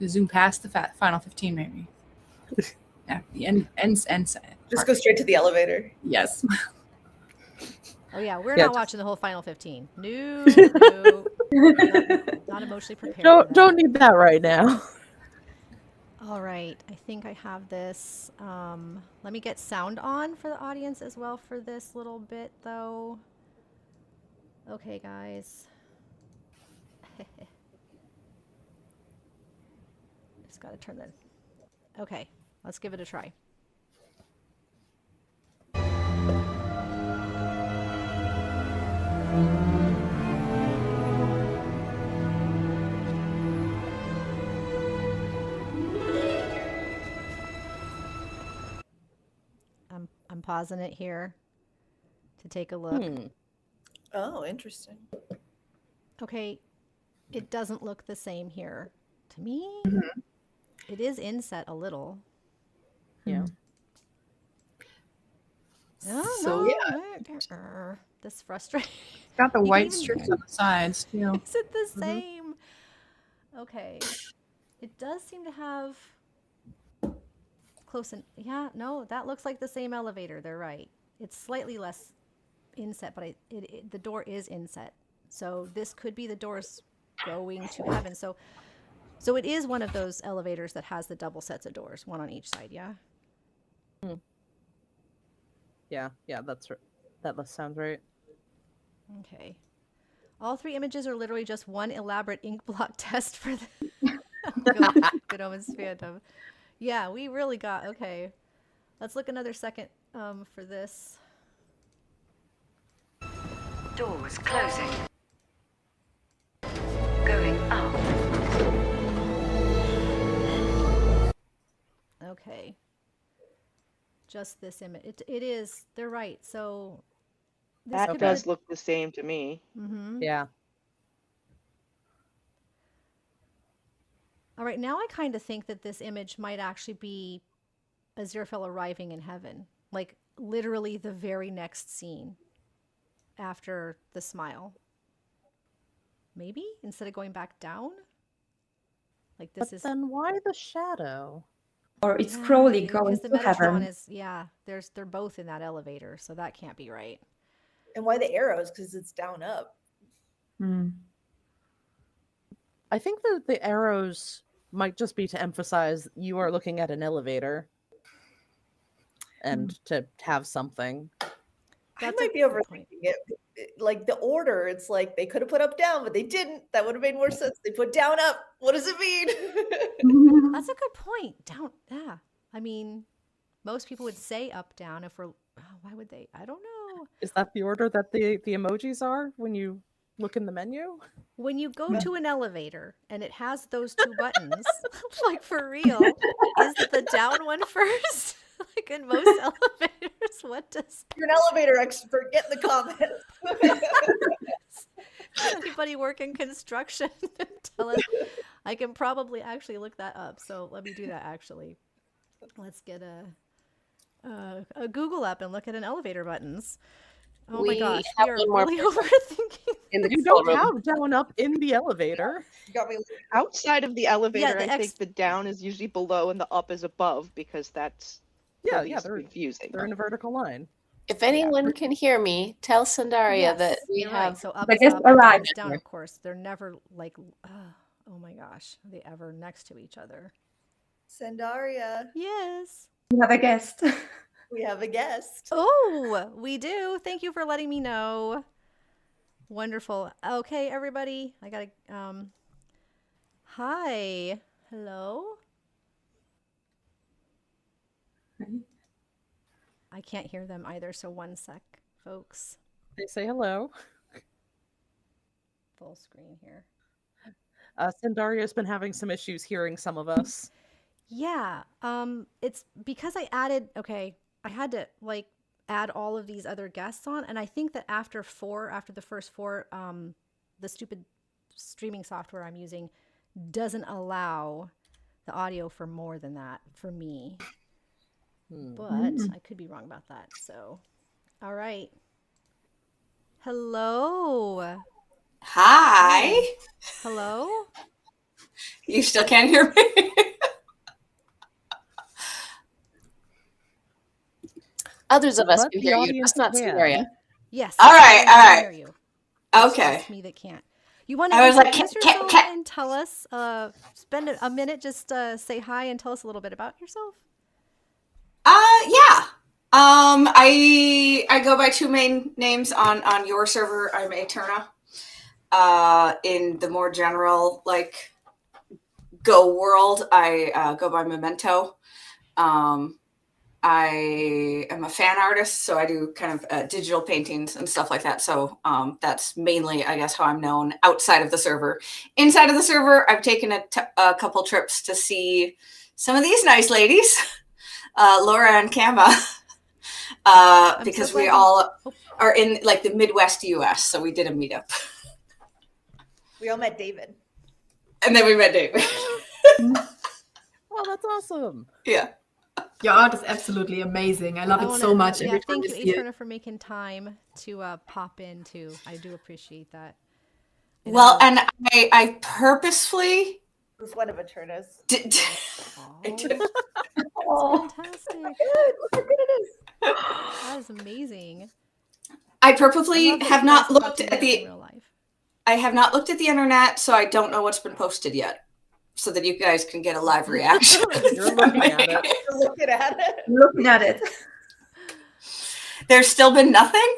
zoom past the final 15 maybe. Yeah, the end. Just go straight to the elevator. Yes. Oh yeah, we're not watching the whole final 15. No. Not emotionally prepared. Don't need that right now. All right, I think I have this. Let me get sound on for the audience as well for this little bit, though. Okay, guys. Just got to turn that. Okay, let's give it a try. I'm pausing it here to take a look. Oh, interesting. Okay, it doesn't look the same here. To me, it is inset a little. Yeah. This frustrating. Got the white strips on the sides too. Is it the same? Okay. It does seem to have close in. Yeah, no, that looks like the same elevator. They're right. It's slightly less inset, but the door is inset. So this could be the doors going to heaven. So it is one of those elevators that has the double sets of doors, one on each side, yeah? Yeah, that's right. That sounds right. Okay. All 3 images are literally just one elaborate ink blot test for the Good Omens fandom. Yeah, we really got, okay. Let's look another second for this. Doors closing. Going up. Okay. Just this image. It is, they're right. So this that does look the same to me. Yeah. All right, now I kind of think that this image might actually be Aziraphale arriving in heaven. Like literally the very next scene after the smile. Maybe instead of going back down? Like this is. Then why the shadow? Or it's Crowley going the to heaven. Is they're both in that elevator, so that can't be right. And why the arrows? Because it's down up. I think that the arrows might just be to emphasize you are looking at an elevator and to have something. I might be overthinking it. Like the order, it's like they could have put up down, but they didn't. That would have made more sense. They put down up. What does it mean? That's a good point. Down, yeah. I mean, most people would say up down if we're. Why would they? I don't know. Is that the order that the emojis are when you look in the menu? When you go to an elevator and it has those 2 buttons, like for real, is the down one first? Like in most elevators, what does... You're an elevator expert, get in the comments. Anybody work in construction? Tell us. I can probably actually look that up, so let me do that actually. Let's get a Google up and look at an elevator buttons. Oh my gosh, we are really overthinking. You don't have down up in the elevator. You got me outside of the elevator. I think the down is usually below and the up is above because that's they're confusing. They're in a vertical line. If anyone can hear me, tell Sandaria that we have. Right. So up but is just up, arrived. down, of course. They're never like, oh my gosh, are they ever next to each other? Sandaria. Yes. We have a guest. We have a guest. Oh, we do. Thank you for letting me know. Wonderful. Okay, everybody. I gotta hi. Hello. I can't hear them either, so one sec, folks. They say hello. Full screen here. Sandaria's been having some issues hearing some of us. Yeah. It's because I added, I had to add all of these other guests on, and I think that after the first 4, the stupid streaming software I'm using doesn't allow the audio for more than that for me. But I could be wrong about that. So, all right. Hello. Hi. Hello. You still can't hear me? Others of us But can the hear you, audience just not can. Samaria. Yes. All right, I all can right. hear you. It's Okay. just me that can't. You want to I was like, introduce yourself and tell us, spend a minute, just say hi and tell us a little bit about yourself? Yeah. I go by two main names on your server. I'm Eterna. In the more general, like, Go world, I go by Memento. I am a fan artist, so I do kind of digital paintings and stuff like that. So that's mainly, I guess, how I'm known outside of the server. Inside of the server, I've taken a couple trips to see some of these nice ladies, Laura and Kama, because we all are in like the Midwest US. So we did a meetup. We all met David. And then we met David. Oh, that's awesome. Yeah. Your art is absolutely amazing. I love it so much. Yeah, Every time thank I you, see it. Eterna, for making time to pop in too. I do appreciate that. Well, and I purposefully. It was one of Eterna's. I did. That's fantastic. Good. Look how good it is. That is amazing. I purposely have not looked at in real life. I have not looked at the internet, so I don't know what's been posted yet, so that you guys can get a live reaction. You're looking at it. You're looking at it. Looking at it. There's still been nothing?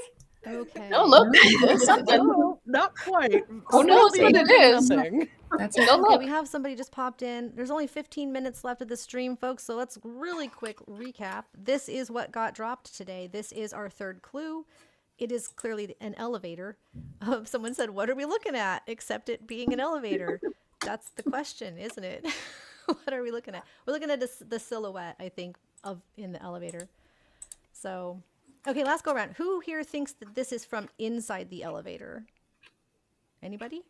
Okay. No, look, there's something. No, not quite. Who knows what it is? That's Go Okay, look. we have somebody just popped in. There's only 15 minutes left of the stream, folks, so let's really quick recap. This is what got dropped today. This is our third clue. It is clearly an elevator. Someone said, what are we looking at except it being an elevator? That's the question, isn't it? What are we looking at? We're looking at the silhouette, I think, in the elevator. So, okay, last go around. Who here thinks that this is from inside the elevator? Anybody?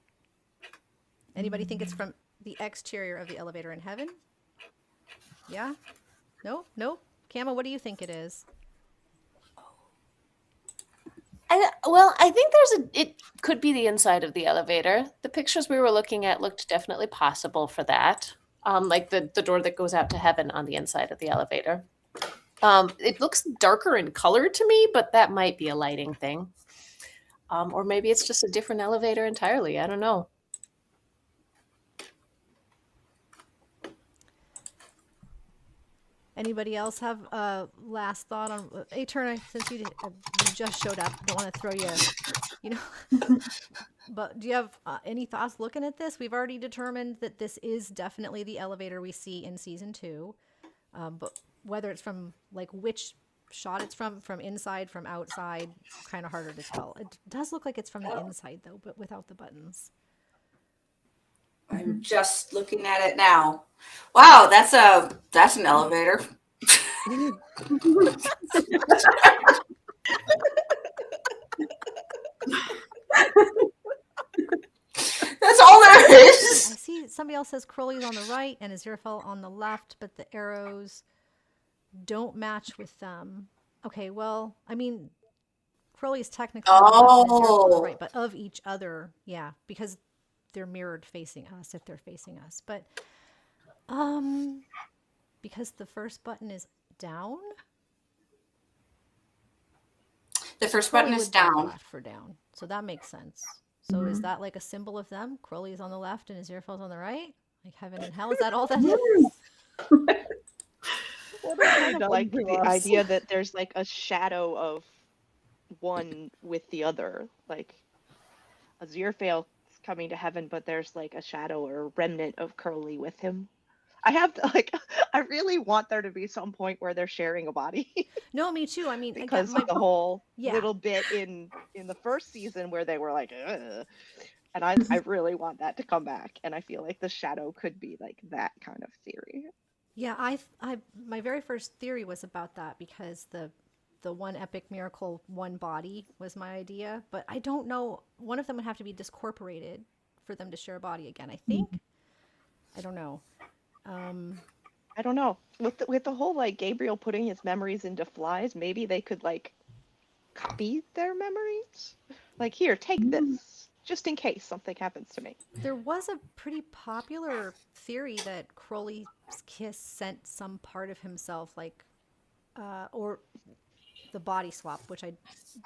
Anybody think it's from the exterior of the elevator in heaven? Yeah? No? No? Kama, what do you think it is? I think it could be the inside of the elevator. The pictures we were looking at looked definitely possible for that. Like the door that goes out to heaven on the inside of the elevator. It looks darker in color to me, but that might be a lighting thing. Or maybe it's just a different elevator entirely. I don't know. Anybody else have a last thought on Eterna? Since you just showed up, don't want to throw you know. But do you have any thoughts looking at this? We've already determined that this is definitely the elevator we see in season 2. But whether it's from like which shot it's from inside, from outside, kind of harder to tell. It does look like it's from the inside though, but without the buttons. I'm just looking at it now. Wow, that's an elevator. That's all there is. I see somebody else says Crowley's on the right and Aziraphale on the left, but the arrows don't match with them. Okay, well, I mean, Crowley's technically on the left and Aziraphale on the right, but of each other, yeah, because they're mirrored facing us if they're facing us. But because the first button is down. The first button is down. Left for down, so that makes sense. So is that like a symbol of them? Crowley is on the left and Aziraphale's on the right, like heaven and hell. Is that all that is? I kind of like the idea that there's like a shadow of one with the other, like Aziraphale coming to heaven, but there's like a shadow or a remnant of Crowley with him. I really want there to be some point where they're sharing a body. No, me too. I mean, because of the whole yeah. little bit in the first season where they were like, ugh. And I really want that to come back. And I feel like the shadow could be like that kind of theory. Yeah, my very first theory was about that because the one epic miracle, one body was my idea, but I don't know. One of them would have to be discorporated for them to share a body again. I think. I don't know. I don't know. With the whole like Gabriel putting his memories into flies, maybe they could like copy their memories. Like, here, take this, just in case something happens to me. There was a pretty popular theory that Crowley's kiss sent some part of himself, like, or the body swap, which I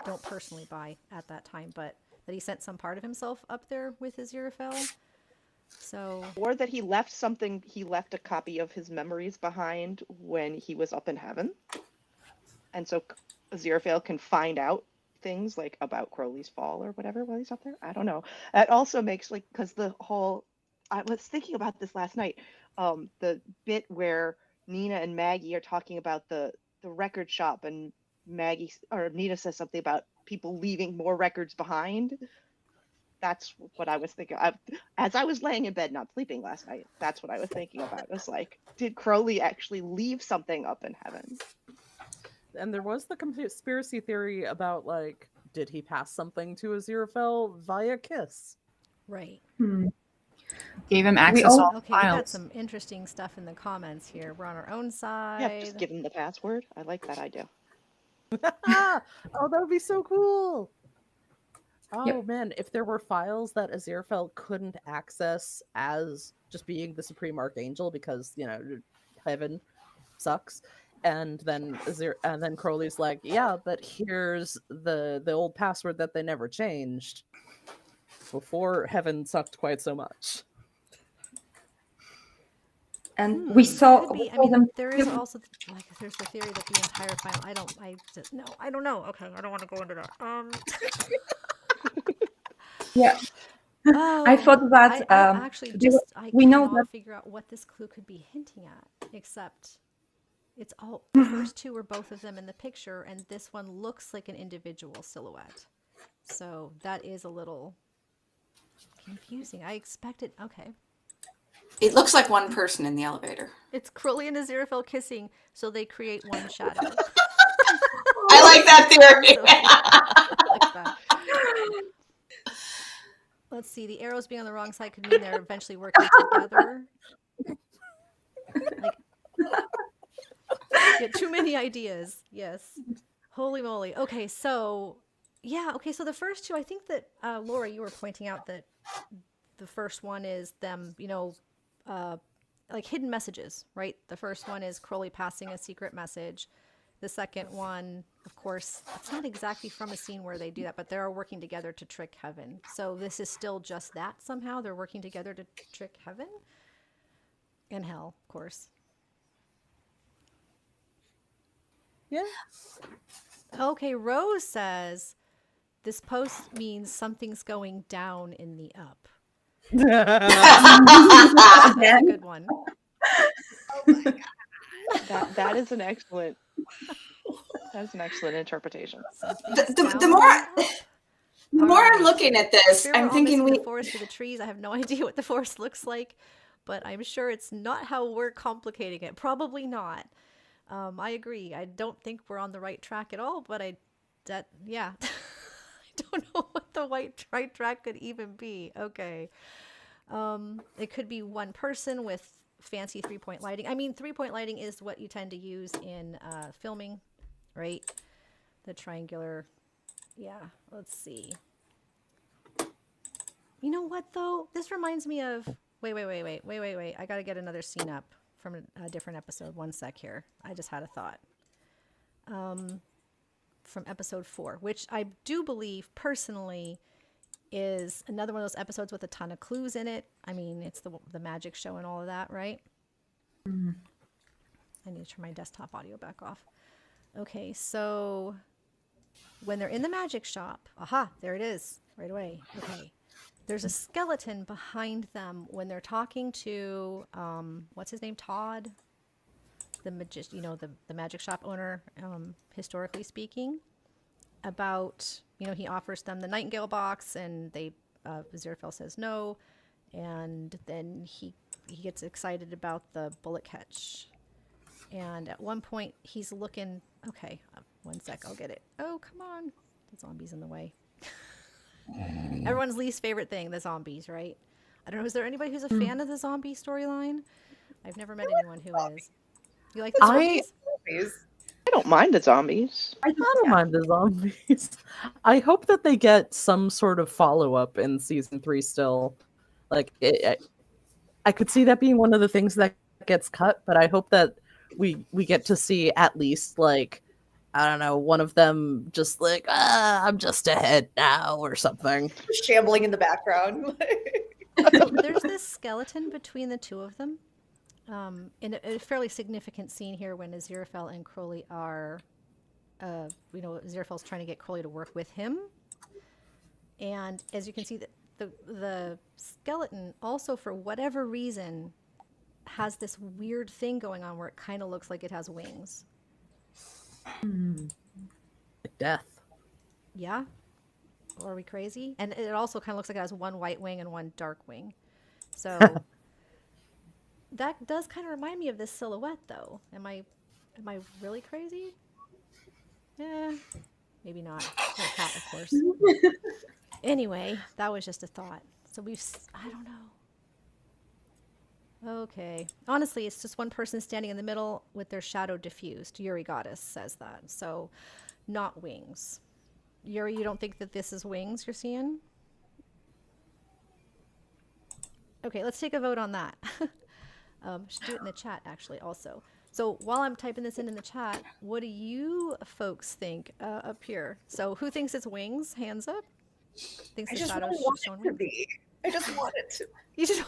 don't personally buy at that time, but that he sent some part of himself up there with Aziraphale. So, or that he left a copy of his memories behind when he was up in heaven. And so Aziraphale can find out things like about Crowley's fall or whatever while he's up there. I don't know. That also makes like, because the whole, I was thinking about this last night, the bit where Nina and Maggie are talking about the record shop, and Nina says something about people leaving more records behind. That's what I was thinking. As I was laying in bed not sleeping last night, that's what I was thinking about. It was like, did Crowley actually leave something up in heaven? And there was the conspiracy theory about, like, did he pass something to Aziraphale via kiss? right. Gave him access all the Okay, we got files. some interesting stuff in the comments here. We're on our own side. Yeah, just give him the password. I like that idea. Oh, that would be so cool. Oh man, if there were files that Aziraphale couldn't access as just being the Supreme Archangel because, heaven sucks, and then Crowley's like, yeah, but here's the old password that they never changed before heaven sucked quite so much. And we saw. Could be. I mean, there is also there's the theory that the entire final. I don't know. Okay, I don't want to go into that. Yeah. I thought that I actually we know cannot that figure out what this clue could be hinting at, except it's all the first two are both of them in the picture, and this one looks like an individual silhouette. So that is a little confusing. I expected. Okay. It looks like one person in the elevator. It's Crowley and Aziraphale kissing, so they create one shadow. I like that theory. I like that. Let's see. The arrows being on the wrong side could mean they're eventually working together. Like, too many ideas. Yes. Holy moly. Okay, so so the first two, I think that Laura, you were pointing out that the first one is them, like hidden messages, right? The first one is Crowley passing a secret message. The second one, of course, it's not exactly from a scene where they do that, but they're working together to trick heaven. So this is still just that somehow. They're working together to trick heaven and hell, of course. Yeah. Okay, Rose says this post means something's going down in the up. That's a good one. Oh my God. That is an excellent. That's an excellent interpretation. The more I'm looking at this, I'm thinking the forest for the trees. I have no idea what the forest looks like, but I'm sure it's not how we're complicating it. Probably not. I agree. I don't think we're on the right track at all, but I don't know what the right track could even be. Okay. It could be one person with fancy 3-point lighting. I mean, 3-point lighting is what you tend to use in filming, right? The triangular. Yeah, let's see. You know what, though? This reminds me of... Wait. I got to get another scene up from a different episode. One sec here. I just had a thought. From episode 4, which I do believe, personally, is another one of those episodes with a ton of clues in it. I mean, it's the magic show and all of that, right? Mm-hmm. I need to turn my desktop audio back off. Okay, so when they're in the magic shop, there it is, right away. Okay, there's a skeleton behind them when they're talking to what's his name, Todd, the magic shop owner, historically speaking, about, he offers them the Nightingale box, and Aziraphale says no, and then he gets excited about the bullet catch, and at one point he's looking. Okay, one sec, I'll get it. Oh, come on, the zombie's in the way. Everyone's least favorite thing, the zombies, right? I don't know. Is there anybody who's a fan of the zombie storyline? I've never met anyone who is. You like the zombies? I don't mind the zombies. I don't mind the zombies. I hope that they get some sort of follow-up in season 3 still. Like, I could see that being one of the things that gets cut, but I hope that we get to see at least, like, I don't know, one of them just like, I'm just ahead now or something. Shambling in the background. So there's this skeleton between the two of them. In a fairly significant scene here when Aziraphale and Crowley are, Aziraphale's trying to get Crowley to work with him. And as you can see, the skeleton also, for whatever reason, has this weird thing going on where it kind of looks like it has wings. Like death. Yeah? Or are we crazy? And it also kind of looks like it has one white wing and one dark wing. So that does kind of remind me of this silhouette, though. Am I really crazy? Yeah, maybe not. No cat, of course. Anyway, that was just a thought. So I don't know. Okay. Honestly, it's just one person standing in the middle with their shadow diffused. Yuri Goddess says that. So, not wings. Yuri, you don't think that this is wings you're seeing? Okay, let's take a vote on that. Should do it in the chat, actually, also. So while I'm typing this in the chat, what do you folks think up here? So who thinks it's wings? Hands up. Thinks the shadow's shown wings. I just want it to. You just.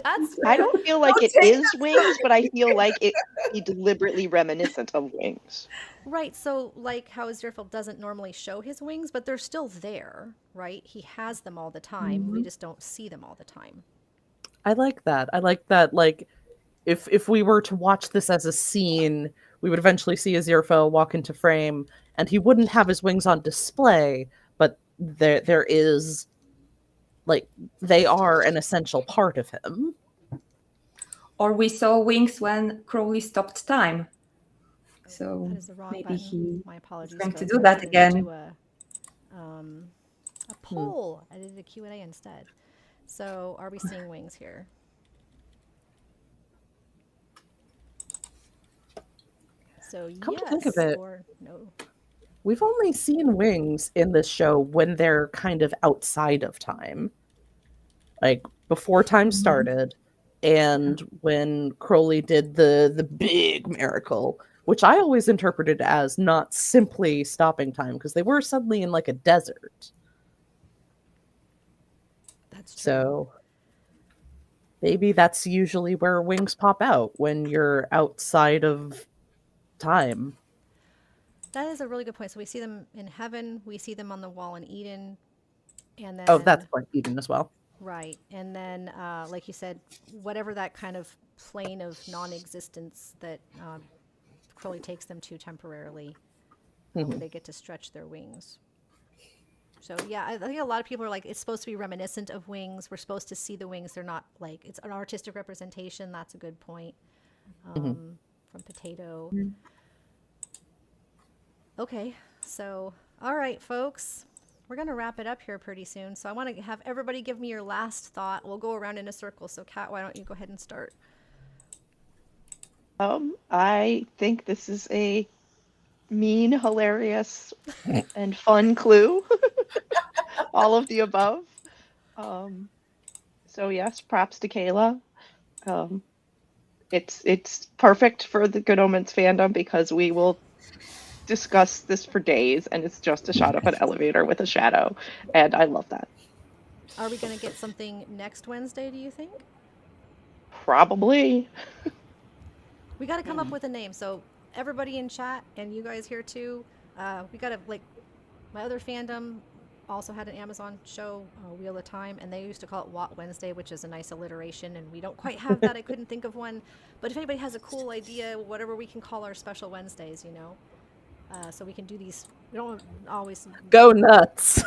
That's. I don't feel like it is wings, but I feel like it be deliberately reminiscent of wings. Right. So like how Aziraphale doesn't normally show his wings, but they're still there, right? He has them all the time. We just don't see them all the time. I like that. I like that. Like, if we were to watch this as a scene, we would eventually see Aziraphale walk into frame, and he wouldn't have his wings on display, but there is, like, they are an essential part of him. Or we saw wings when Crowley stopped time. So that is the wrong maybe button. he My apologies. is going to folks. do I that should again. do a poll. I did a Q&A instead. So are we seeing wings here? So Come yes to think of it, or no. We've only seen wings in this show when they're kind of outside of time. Like, before time started, and when Crowley did the big miracle, which I always interpreted as not simply stopping time, because they were suddenly in, like, a desert. That's true. So maybe that's usually where wings pop out, when you're outside of time. That is a really good point. So we see them in heaven, we see them on the wall in Eden, and then That's like Eden as well. right. And then like you said, whatever that kind of plane of non-existence that Crowley takes them to temporarily, where they get to stretch their wings. So yeah, I think a lot of people are like, it's supposed to be reminiscent of wings. We're supposed to see the wings. They're not like, it's an artistic representation. That's a good point. From Potato. Okay, so all right, folks, we're gonna wrap it up here pretty soon. So I want to have everybody give me your last thought. We'll go around in a circle. So Kat, why don't you go ahead and start? I think this is a mean, hilarious, and fun clue. All of the above. So yes, props to Kayla. It's perfect for the Good Omens fandom because we will discuss this for days, and it's just a shot of an elevator with a shadow, and I love that. Are we gonna get something next Wednesday, do you think? Probably. We got to come up with a name. So everybody in chat and you guys here too, we got to, like, my other fandom also had an Amazon show, Wheel of Time, and they used to call it What Wednesday, which is a nice alliteration, and we don't quite have that. I couldn't think of one, but if anybody has a cool idea, whatever we can call our special Wednesdays, you know, so we can do these. We don't always go nuts.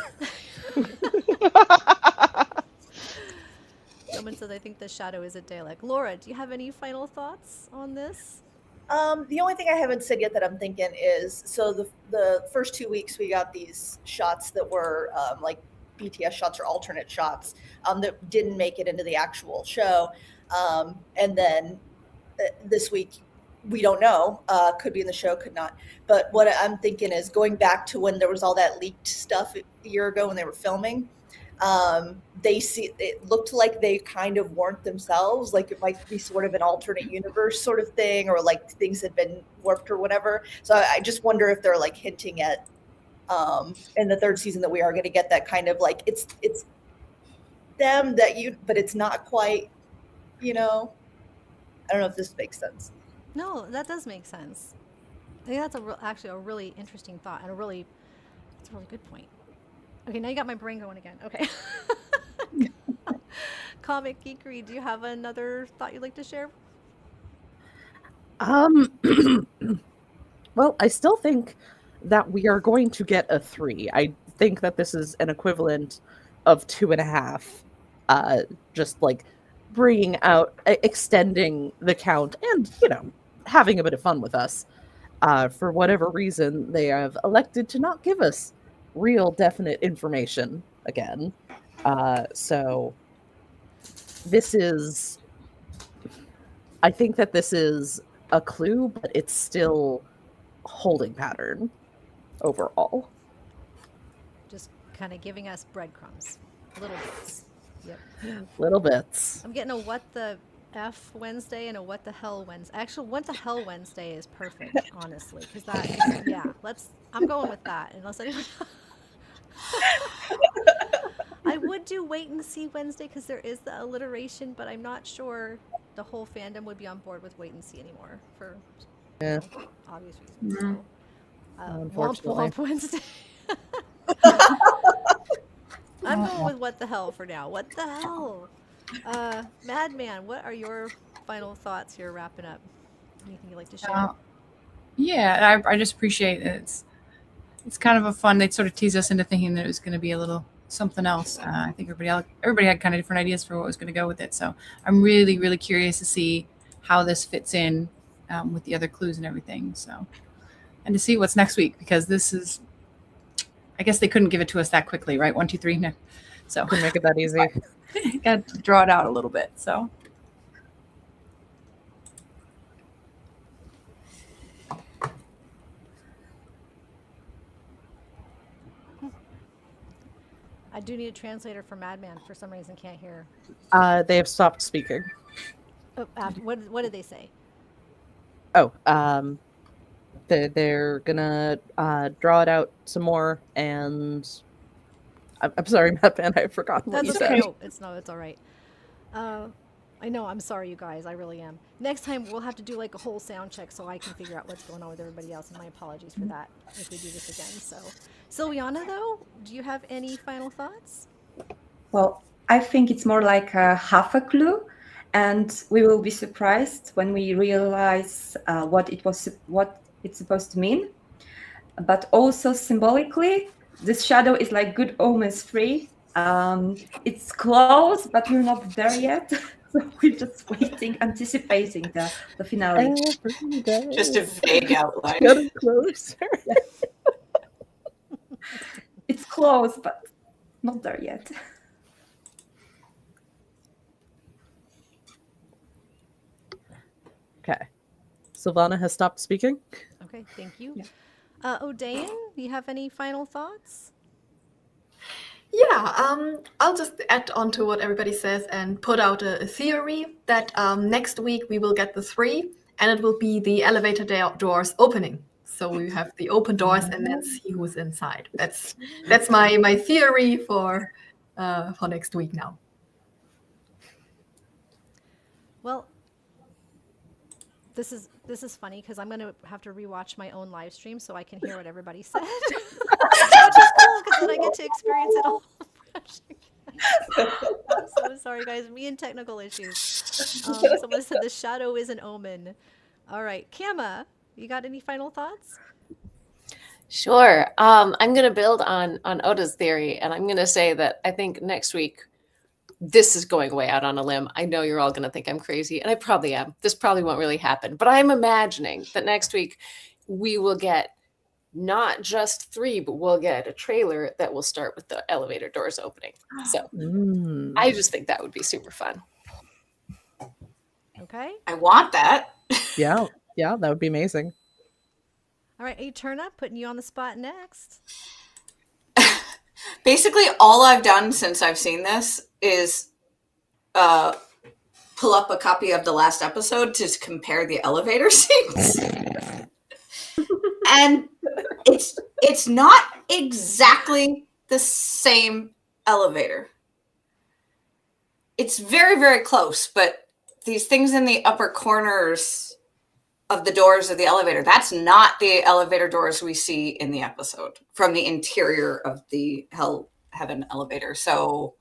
Someone says, I think the shadow is a Dalek. Laura, do you have any final thoughts on this? The only thing I haven't said yet that I'm thinking is, so the first 2 weeks we got these shots that were like BTS shots or alternate shots that didn't make it into the actual show. And then this week, we don't know, could be in the show, could not. But what I'm thinking is going back to when there was all that leaked stuff a year ago when they were filming, it looked like they kind of weren't themselves, like it might be sort of an alternate universe sort of thing, or like things had been warped or whatever. So I just wonder if they're like hinting at in the third season that we are going to get that kind of like it's them but it's not quite, I don't know if this makes sense. No, that does make sense. I think that's actually a really interesting thought, and it's a really good point. Okay, now you got my brain going again. Okay. Comic Geekery, do you have another thought you'd like to share? Well, I still think that we are going to get a 3. I think that this is an equivalent of 2.5. Just like bringing out, extending the count, and having a bit of fun with us. For whatever reason, they have elected to not give us real definite information again. So this is, I think that this is a clue, but it's still holding pattern overall. Just kind of giving us breadcrumbs, little bits. Yep. Little bits. I'm getting a what the F Wednesday and a what the hell Wednesday. Actually, what the hell Wednesday is perfect, honestly, because I'm going with that. Unless anyone. I would do wait and see Wednesday because there is the alliteration, but I'm not sure the whole fandom would be on board with wait and see anymore for obvious reasons. So, unfortunately. Womp Wednesday. I'm going with what the hell for now. What the hell? Madman, what are your final thoughts here wrapping up? Anything you'd like to share? Yeah, I just appreciate it. It's kind of a fun, they sort of tease us into thinking that it was going to be a little something else. I think everybody had kind of different ideas for what was going to go with it. So I'm really, really curious to see how this fits in with the other clues and everything. So, and to see what's next week, because this is, I guess they couldn't give it to us that quickly, right? 1, 2, 3. No. So couldn't make it that easy. Got to draw it out a little bit. So. I do need a translator for Madman. For some reason, can't hear. They have stopped speaking. Oh, what did they say? Oh, they're gonna draw it out some more, and I'm sorry, Madman, I've forgotten what you said. No, it's all right. I know, I'm sorry, you guys. I really am. Next time, we'll have to do like a whole sound check so I can figure out what's going on with everybody else, and my apologies for that if we do this again. So, Sylviana, though, do you have any final thoughts? Well, I think it's more like a half a clue, and we will be surprised when we realize what it's supposed to mean. But also symbolically, this shadow is like Good Omens 3. It's close, but we're not there yet. So we're just waiting, anticipating the finale. Just a vague outline. Getting closer. It's close, but not there yet. Okay. Sylvana has stopped speaking. Okay, thank you. Yeah. Odayan, do you have any final thoughts? Yeah, I'll just add on to what everybody says and put out a theory that next week we will get the 3, and it will be the elevator doors opening. So we have the open doors and then see who's inside. That's my theory for next week now. Well, this is funny because I'm going to have to rewatch my own live stream so I can hear what everybody said, which is cool because then I get to experience it all fresh again. I'm so sorry, guys. Me and technical issues. Someone said the shadow is an omen. All right, Kama, you got any final thoughts? Sure. I'm going to build on Oda's theory, and I'm going to say that I think next week, this is going way out on a limb. I know you're all going to think I'm crazy, and I probably am. This probably won't really happen, but I'm imagining that next week we will get not just 3, but we'll get a trailer that will start with the elevator doors opening. So I just think that would be super fun. Okay. I want that. Yeah, that would be amazing. All right, Eterna, putting you on the spot next. Basically, all I've done since I've seen this is pull up a copy of the last episode to compare the elevator scenes. And it's not exactly the same elevator. It's very, very close, but these things in the upper corners of the doors of the elevator, that's not the elevator doors we see in the episode from the interior of the Hell Heaven elevator. So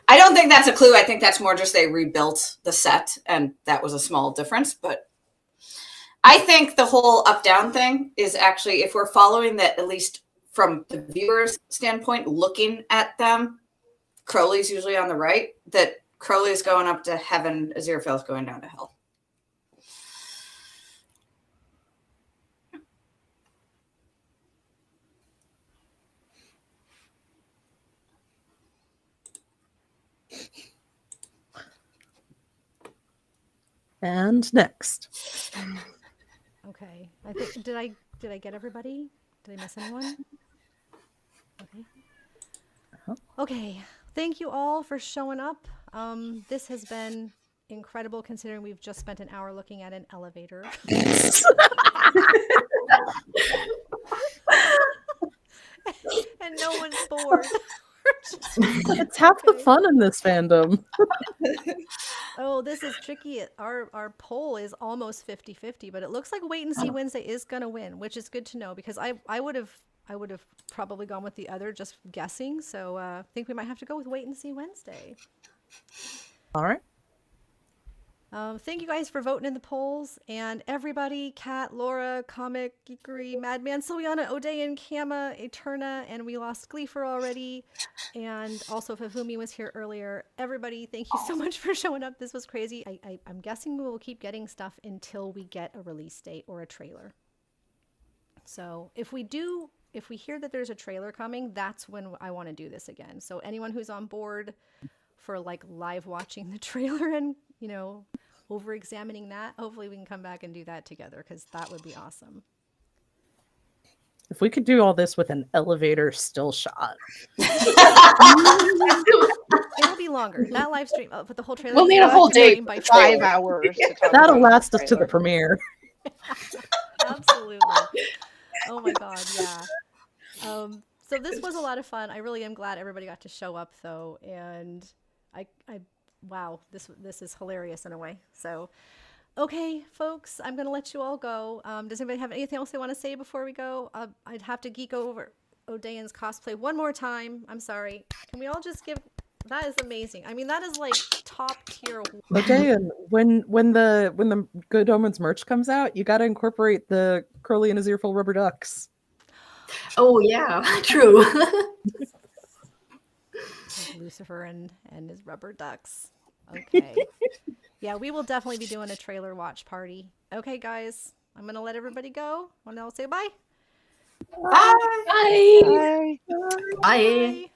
I don't think that's a clue. I think that's more just they rebuilt the set and that was a small difference. But I think the whole up-down thing is actually, if we're following that, at least from the viewer's standpoint, looking at them, Crowley's usually on the right, that Crowley's going up to heaven, Aziraphale's going down to hell. And next. Okay. I think did I get everybody? Did I miss anyone? Okay. Okay. Thank you all for showing up. This has been incredible considering we've just spent an hour looking at an elevator. And no one's bored. It's half the fun in this fandom. Oh, this is tricky. Our poll is almost 50-50, but it looks like Wait and See Wednesday is going to win, which is good to know because I would have probably gone with the other just guessing. So I think we might have to go with Wait and See Wednesday. All right. Thank you guys for voting in the polls, and everybody, Kat, Laura, Comic, Geekery, Madman, Sylviana, O'Day, Kama, Eterna, and we lost Gleefer already, and also Fafumi was here earlier. Everybody, thank you so much for showing up. This was crazy. I'm guessing we will keep getting stuff until we get a release date or a trailer. So if we hear that there's a trailer coming, that's when I want to do this again. So anyone who's on board for like live watching the trailer and, over examining that, hopefully we can come back and do that together because that would be awesome. If we could do all this with an elevator still shot. It'll be longer. That live stream, but the whole trailer. We'll need a whole day by 5 hours. That'll last us to the premiere. Absolutely. Oh my God, yeah. So this was a lot of fun. I really am glad everybody got to show up though, and wow, this is hilarious in a way. So, okay, folks, I'm gonna let you all go. Does anybody have anything else they want to say before we go? I'd have to geek over O'Dayan's cosplay one more time. I'm sorry. Can we all just give? That is amazing. I mean, that is like top tier. O'Dayan, when the Good Omens merch comes out, you got to incorporate the Crowley and Aziraphale rubber ducks. Oh yeah, true. Lucifer and his rubber ducks. Okay. Yeah, we will definitely be doing a trailer watch party. Okay, guys, I'm gonna let everybody go. Want to all say bye? Bye. Bye. Bye. Bye.